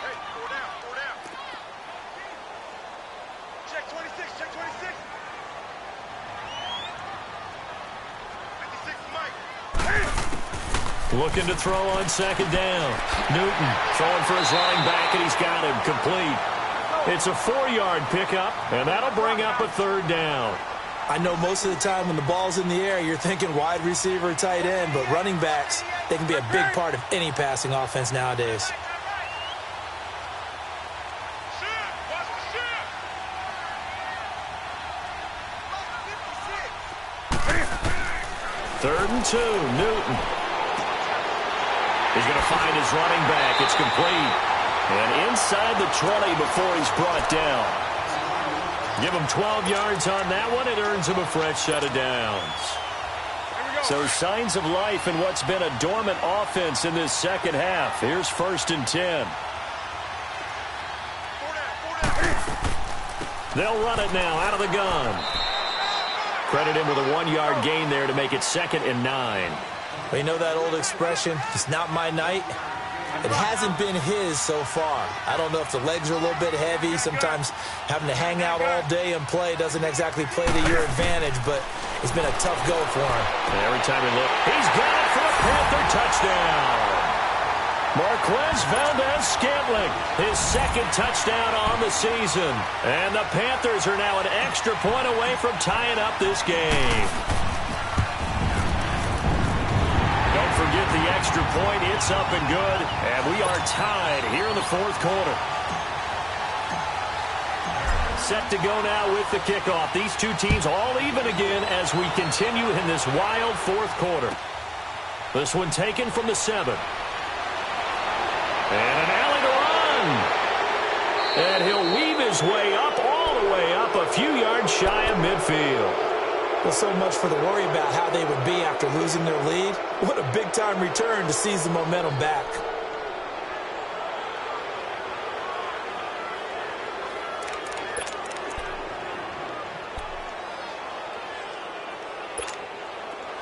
Hey, 4 down. Check 26. 56, Mike. Looking to throw on second down. Newton throwing for his running back, and he's got him complete. It's a 4-yard pickup, and that'll bring up a third down. I know most of the time when the ball's in the air, you're thinking wide receiver, tight end, but running backs, they can be a big part of any passing offense nowadays. Third and 2, Newton. He's going to find his running back. It's complete. And inside the 20 before he's brought down. Give him 12 yards on that one. It earns him a fresh set of downs. So signs of life in what's been a dormant offense in this second half. Here's 1st and 10. They'll run it now out of the gun. Credit him with a 1-yard gain there to make it 2nd and 9. Well, you know that old expression, it's not my night? It hasn't been his so far. I don't know if the legs are a little bit heavy. Sometimes having to hang out all day and play doesn't exactly play to your advantage, but it's been a tough go for him. And every time he looks, he's got it for a Panther touchdown. Marquez Valdez-Scantling, his 2nd touchdown on the season. And the Panthers are now an extra point away from tying up this game. Don't forget the extra point. It's up and good. And we are tied here in the 4th quarter. Set to go now with the kickoff. These two teams all even again as we continue in this wild 4th quarter. This one taken from the 7. And an alley to run. And he'll weave his way up, all the way up, a few yards shy of midfield. Well, so much for the worry about how they would be after losing their lead. What a big-time return to seize the momentum back.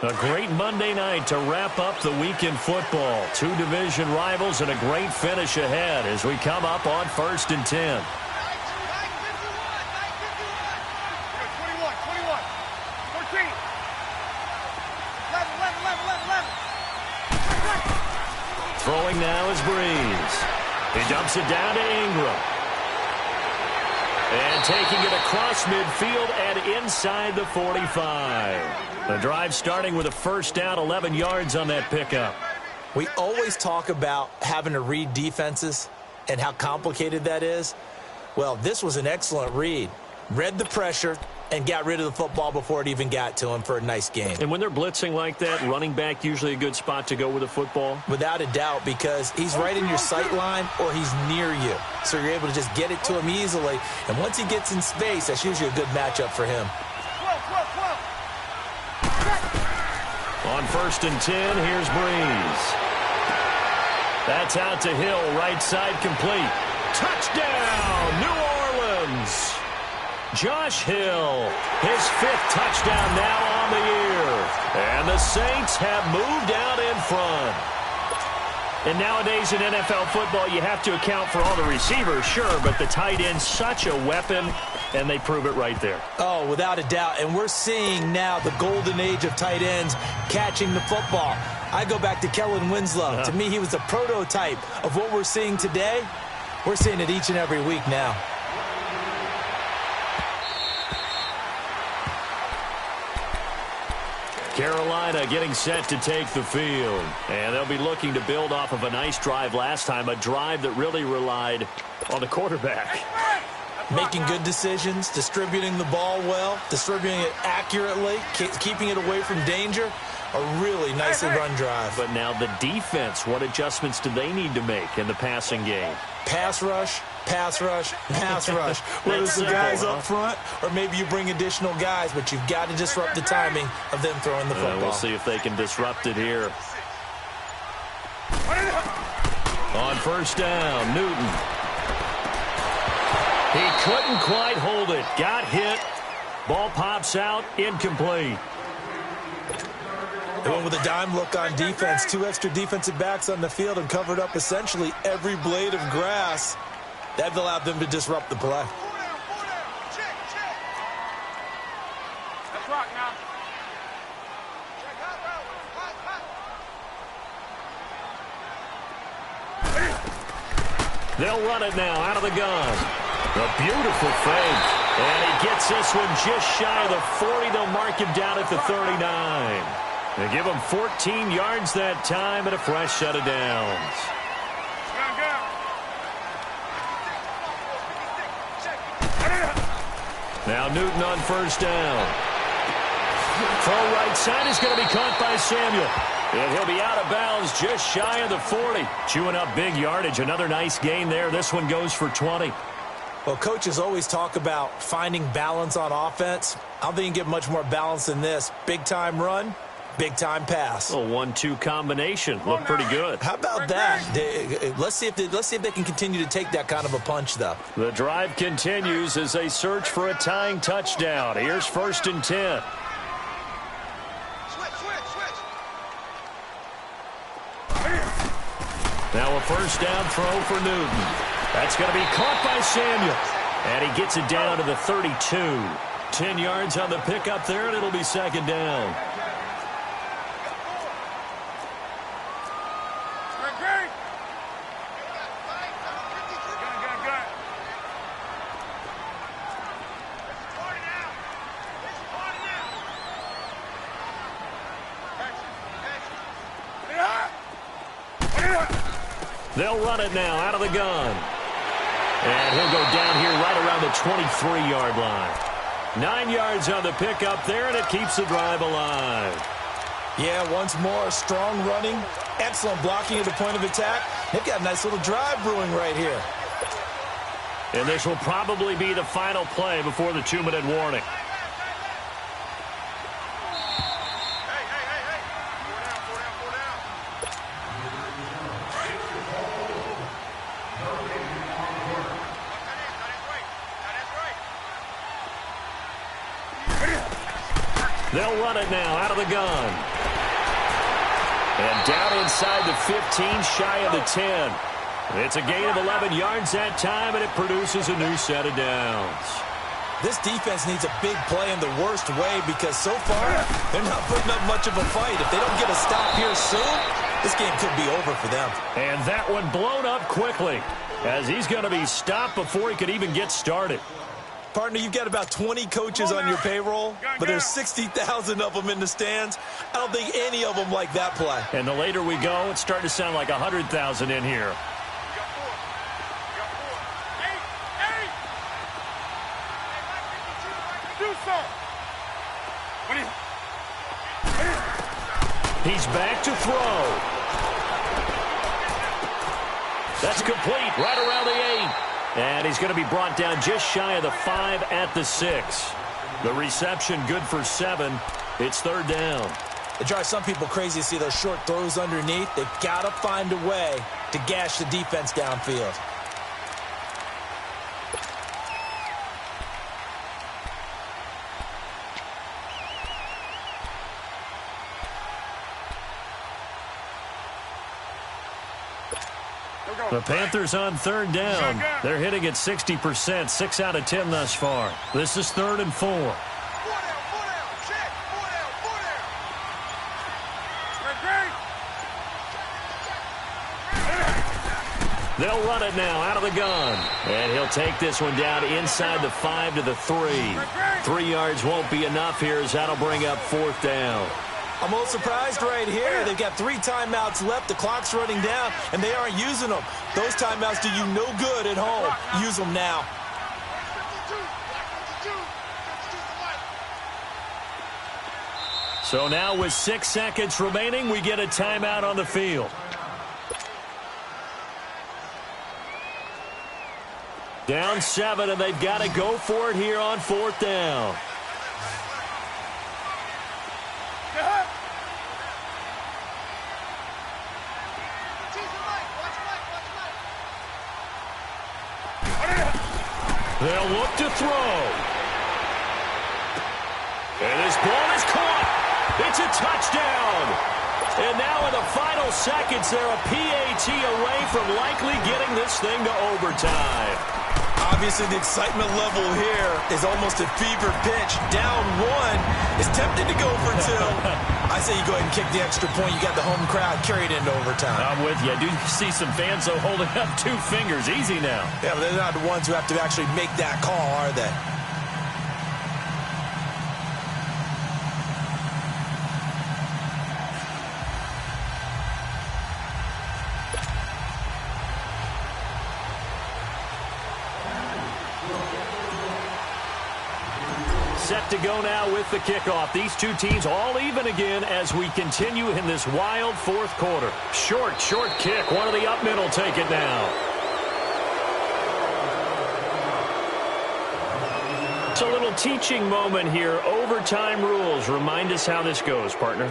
A great Monday night to wrap up the week in football. 2 division rivals and a great finish ahead as we come up on 1st and 10. Throwing now is Breeze. He dumps it down to Ingram. And taking it across midfield and inside the 45. The drive starting with a 1st down, 11 yards on that pickup. We always talk about having to read defenses and how complicated that is. Well, this was an excellent read. Read the pressure and got rid of the football before it even got to him for a nice game. And when they're blitzing like that, running back usually a good spot to go with the football? Without a doubt, because he's right in your sight line or he's near you. So you're able to just get it to him easily. And once he gets in space, that's usually a good matchup for him. On 1st and 10, here's Breeze. That's out to Hill, right side complete. Touchdown, New Orleans. Josh Hill, his 5th touchdown now on the year. And the Saints have moved out in front. And nowadays in NFL football, you have to account for all the receivers, sure, but the tight end's such a weapon, and they prove it right there. Oh, without a doubt. And we're seeing now the golden age of tight ends catching the football. I go back to Kellen Winslow. To me, he was a prototype of what we're seeing today. We're seeing it each and every week now. Carolina getting set to take the field. And they'll be looking to build off of a nice drive last time, a drive that really relied on the quarterback. Making good decisions, distributing the ball well, distributing it accurately, keeping it away from danger. A really nicely run drive. But now the defense, what adjustments do they need to make in the passing game? Pass rush, pass rush, pass rush. Whether it's the guys up front or maybe you bring additional guys, but you've got to disrupt the timing of them throwing the football. We'll see if they can disrupt it here. On 1st down, Newton. He couldn't quite hold it. Got hit. Ball pops out. Incomplete. They went with a dime look on defense. 2 extra defensive backs on the field and covered up essentially every blade of grass. That allowed them to disrupt the play. Let's rock now. They'll run it now out of the gun. A beautiful fake. And he gets this one just shy of the 40. They'll mark him down at the 39. They give him 14 yards that time and a fresh set of downs. Now Newton on first down. Throw right side is going to be caught by Samuel. And he'll be out of bounds just shy of the 40. Chewing up big yardage. Another nice gain there. This one goes for 20. Well, coaches always talk about finding balance on offense. I don't think you can get much more balance than this. Big-time run, big-time pass. A 1-2 combination. Look pretty good. How about that? Let's see if they can continue to take that kind of a punch, though. The drive continues as they search for a tying touchdown. Here's 1st and 10. Now a first down throw for Newton. That's going to be caught by Samuel. And he gets it down to the 32. 10 yards on the pickup there, and it'll be 2nd down. They'll run it now out of the gun. And he'll go down here right around the 23-yard line. 9 yards on the pickup there, and it keeps the drive alive. Yeah, once more, strong running, excellent blocking at the point of attack. They've got a nice little drive brewing right here. And this will probably be the final play before the 2-minute warning. They'll run it now out of the gun. And down inside the 15, shy of the 10. It's a gain of 11 yards that time, and it produces a new set of downs. This defense needs a big play in the worst way because so far they're not putting up much of a fight. If they don't get a stop here soon, this game could be over for them. And that one blown up quickly as he's going to be stopped before he could even get started. Partner, you've got about 20 coaches on your payroll, but there's 60,000 of them in the stands. I don't think any of them like that play. And the later we go, it's starting to sound like 100,000 in here. He's back to throw. That's complete right around the 8. And he's going to be brought down just shy of the 5 at the 6. The reception good for 7. It's 3rd down. It drives some people crazy to see those short throws underneath. They've got to find a way to gash the defense downfield. The Panthers on 3rd down. They're hitting at 60%, 6 out of 10 thus far. This is 3rd and 4. They'll run it now out of the gun. And he'll take this one down inside the 5 to the 3. 3 yards won't be enough here as that'll bring up 4th down. I'm a little surprised right here. They've got 3 timeouts left. The clock's running down, and they aren't using them. Those timeouts do you no good at home. Use them now. So now with 6 seconds remaining, we get a timeout on the field. Down 7, and they've got to go for it here on 4th down. They'll look to throw. And this ball is caught. It's a touchdown. And now in the final seconds, they're a PAT away from likely getting this thing to overtime. Obviously, the excitement level here is almost a fever pitch. Down 1 is tempted to go for 2. I say you go ahead and kick the extra point. You got the home crowd carried into overtime. I'm with you. I do see some fans, though, holding up 2 fingers. Easy now. Yeah, but they're not the ones who have to actually make that call, are they? set to go now with the kickoff. These two teams all even again as we continue in this wild fourth quarter. Short kick. One of the up men will take it now. It's a little teaching moment here. Overtime rules. Remind us how this goes, partner.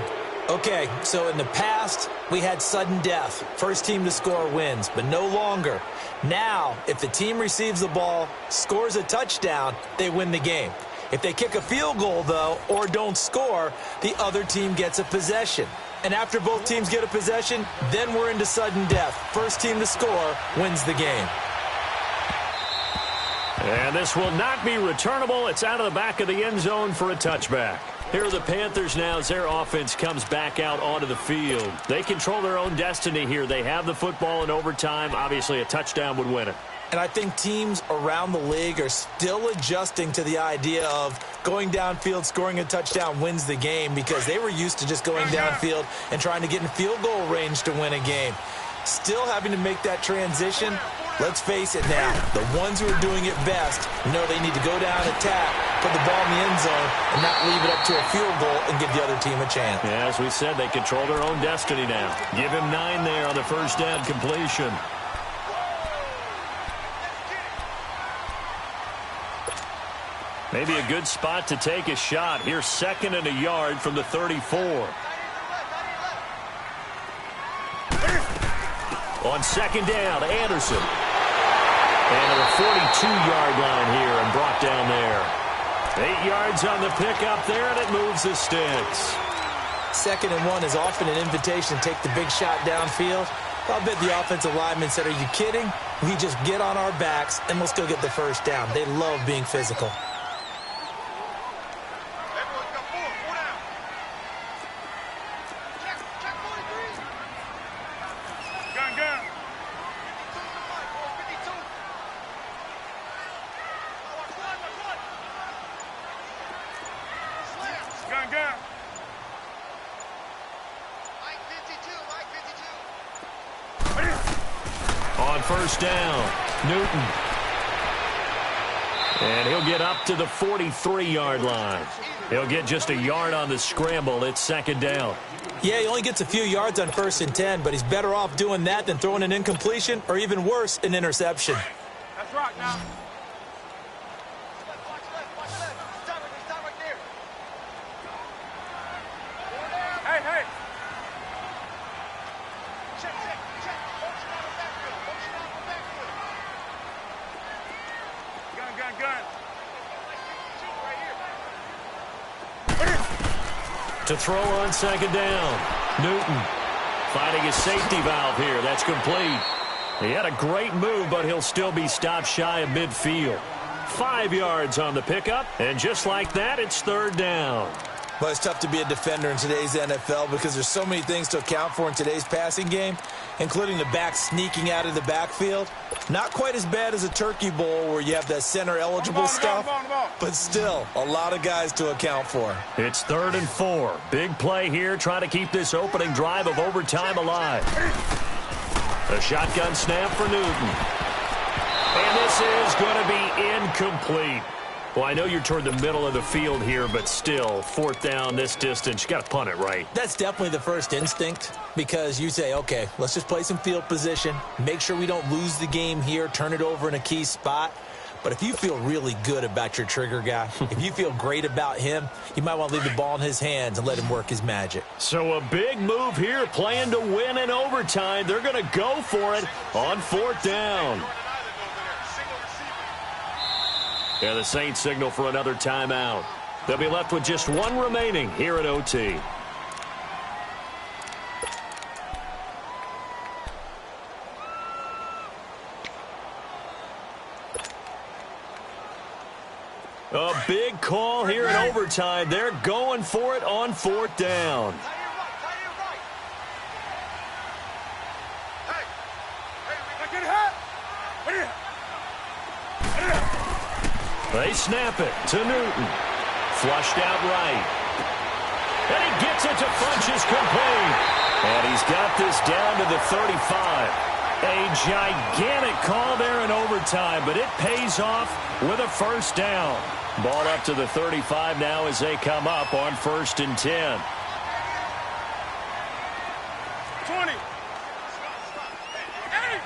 Okay, so in the past, we had sudden death. First team to score wins, but no longer. Now, if the team receives the ball, scores a touchdown, they win the game. If they kick a field goal, though, or don't score, the other team gets a possession. And after both teams get a possession, then we're into sudden death. First team to score wins the game. And this will not be returnable. It's out of the back of the end zone for a touchback. Here are the Panthers now as their offense comes back out onto the field. They control their own destiny here. They have the football in overtime. Obviously, a touchdown would win it. And I think teams around the league are still adjusting to the idea of going downfield, scoring a touchdown wins the game, because they were used to just going downfield and trying to get in field goal range to win a game. Still having to make that transition. Let's face it now, the ones who are doing it best know they need to go down, attack, put the ball in the end zone, and not leave it up to a field goal and give the other team a chance. Yeah, as we said, they control their own destiny now. Give him 9 there on the first down completion. Maybe a good spot to take a shot. Here's 2nd and a yard from the 34. On 2nd down, Anderson. And to the 42-yard line here and brought down there. 8 yards on the pickup there, and it moves the sticks. 2nd and 1 is often an invitation to take the big shot downfield. I'll bet the offensive lineman said, are you kidding? We just get on our backs and let's go get the first down. They love being physical. On first down, Newton. And he'll get up to the 43-yard line. He'll get just a yard on the scramble. It's 2nd down. Yeah, he only gets a few yards on 1st and 10, but he's better off doing that than throwing an incompletion or even worse, an interception. That's right now. Hey. Check. Motion out of backfield. Gun. To throw on 2nd down, Newton finding his safety valve here. That's complete. He had a great move, but he'll still be stopped shy of midfield. 5 yards on the pickup, and just like that, it's 3rd down. But it's tough to be a defender in today's NFL because there's so many things to account for in today's passing game, including the back sneaking out of the backfield. Not quite as bad as a turkey bowl where you have that center-eligible stuff, but still a lot of guys to account for. It's 3rd and 4. Big play here, trying to keep this opening drive of overtime alive. A shotgun snap for Newton. And this is going to be incomplete. Well, I know you're toward the middle of the field here, but still, 4th down this distance, you got to punt it right. That's definitely the first instinct because you say, okay, let's just play some field position, make sure we don't lose the game here, turn it over in a key spot. But if you feel really good about your trigger guy, if you feel great about him, you might want to leave the ball in his hands and let him work his magic. So a big move here, playing to win in overtime. They're going to go for it on 4th down. Yeah, the Saints signal for another timeout. They'll be left with just 1 remaining here at OT. A big call here in overtime. They're going for it on 4th down. They snap it to Newton. Flushed out right. And he gets it to Funchess complete. And he's got this down to the 35. A gigantic call there in overtime, but it pays off with a first down. Ball up to the 35 now as they come up on 1st and 10. 20. Hey!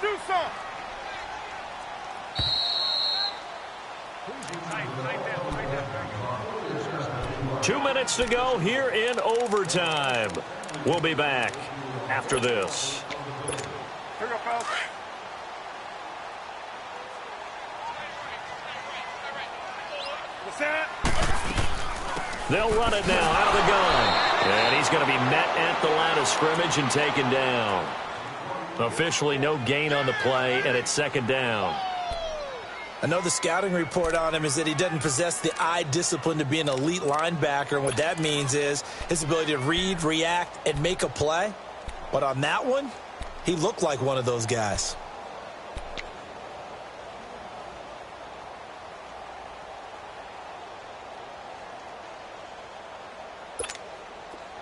Do some. 2 minutes to go here in overtime. We'll be back after this. Here we go, fellas. What's that? They'll run it now out of the gun. And he's going to be met at the line of scrimmage and taken down. Officially no gain on the play, and it's 2nd down. I know the scouting report on him is that he doesn't possess the eye discipline to be an elite linebacker. And what that means is his ability to read, react, and make a play. But on that one, he looked like one of those guys.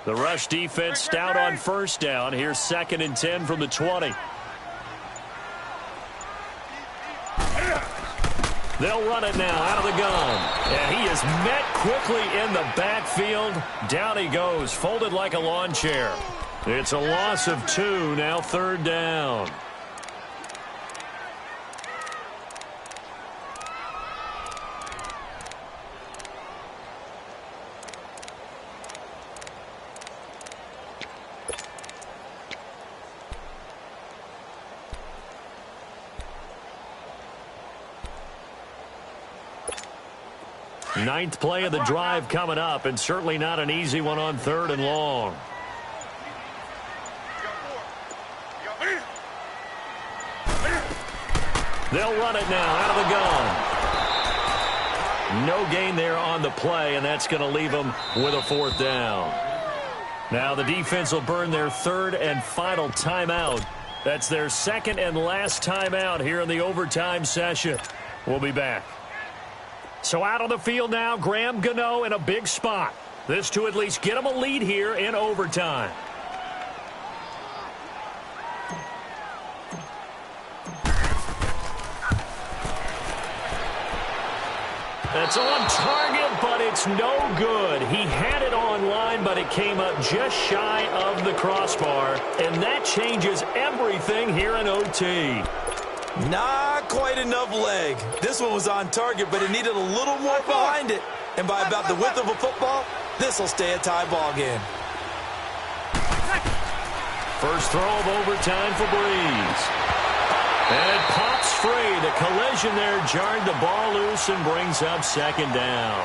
The rush defense stout on 1st down. Here's 2nd and 10 from the 20. They'll run it now out of the gun. And he is met quickly in the backfield. Down he goes, folded like a lawn chair. It's a loss of 2, now 3rd down. Ninth play of the drive coming up, and certainly not an easy one on 3rd and long. They'll run it now out of the gun. No gain there on the play, and that's going to leave them with a 4th down. Now the defense will burn their 3rd and final timeout. That's their 2nd and last timeout here in the overtime session. We'll be back. So out on the field now, Graham Gano in a big spot. This to at least get him a lead here in overtime. That's on target, but it's no good. He had it on line, but it came up just shy of the crossbar, and that changes everything here in OT. Not quite enough leg. This one was on target, but it needed a little more behind it. And by about the width of a football, this will stay a tie ball game. First throw of overtime for Breeze. And it pops free. The collision there jarred the ball loose and brings up 2nd down.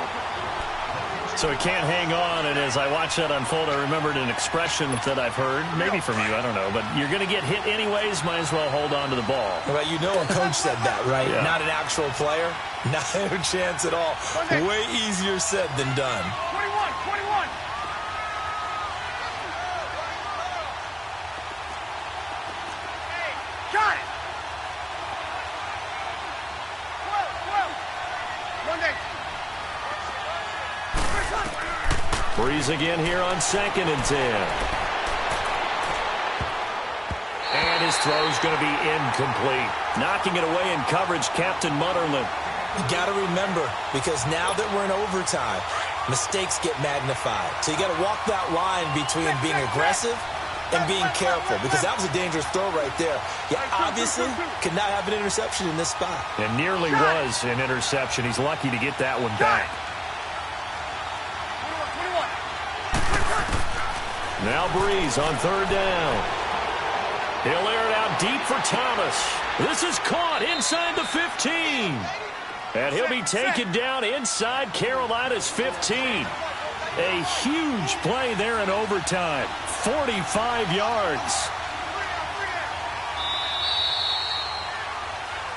So he can't hang on, and as I watched that unfold, I remembered an expression that I've heard, maybe from you, I don't know, but you're going to get hit anyways, might as well hold on to the ball. Well, you know a coach said that, right? Yeah. Not an actual player. Not a chance at all. Way easier said than done. 21. Hey, got it. 12. 1 day. Breeze again here on 2nd and 10. And his throw's going to be incomplete. Knocking it away in coverage, Captain Mutterland. You got to remember, because now that we're in overtime, mistakes get magnified. So you got to walk that line between being aggressive and being careful, because that was a dangerous throw right there. You obviously could not have an interception in this spot. And nearly was an interception. He's lucky to get that one back. Now Breeze on 3rd down. He'll air it out deep for Thomas. This is caught inside the 15. And he'll be taken down inside Carolina's 15. A huge play there in overtime. 45 yards.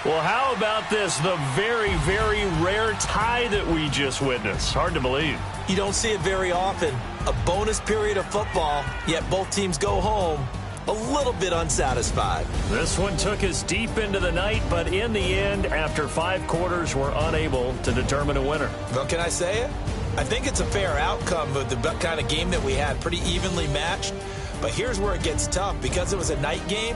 Well, how about this? The very, very rare tie that we just witnessed. Hard to believe. You don't see it very often. A bonus period of football, yet both teams go home a little bit unsatisfied. This one took us deep into the night, but in the end, after 5 quarters, we're unable to determine a winner. Well, can I say it? I think it's a fair outcome of the kind of game that we had, pretty evenly matched. But here's where it gets tough. Because it was a night game,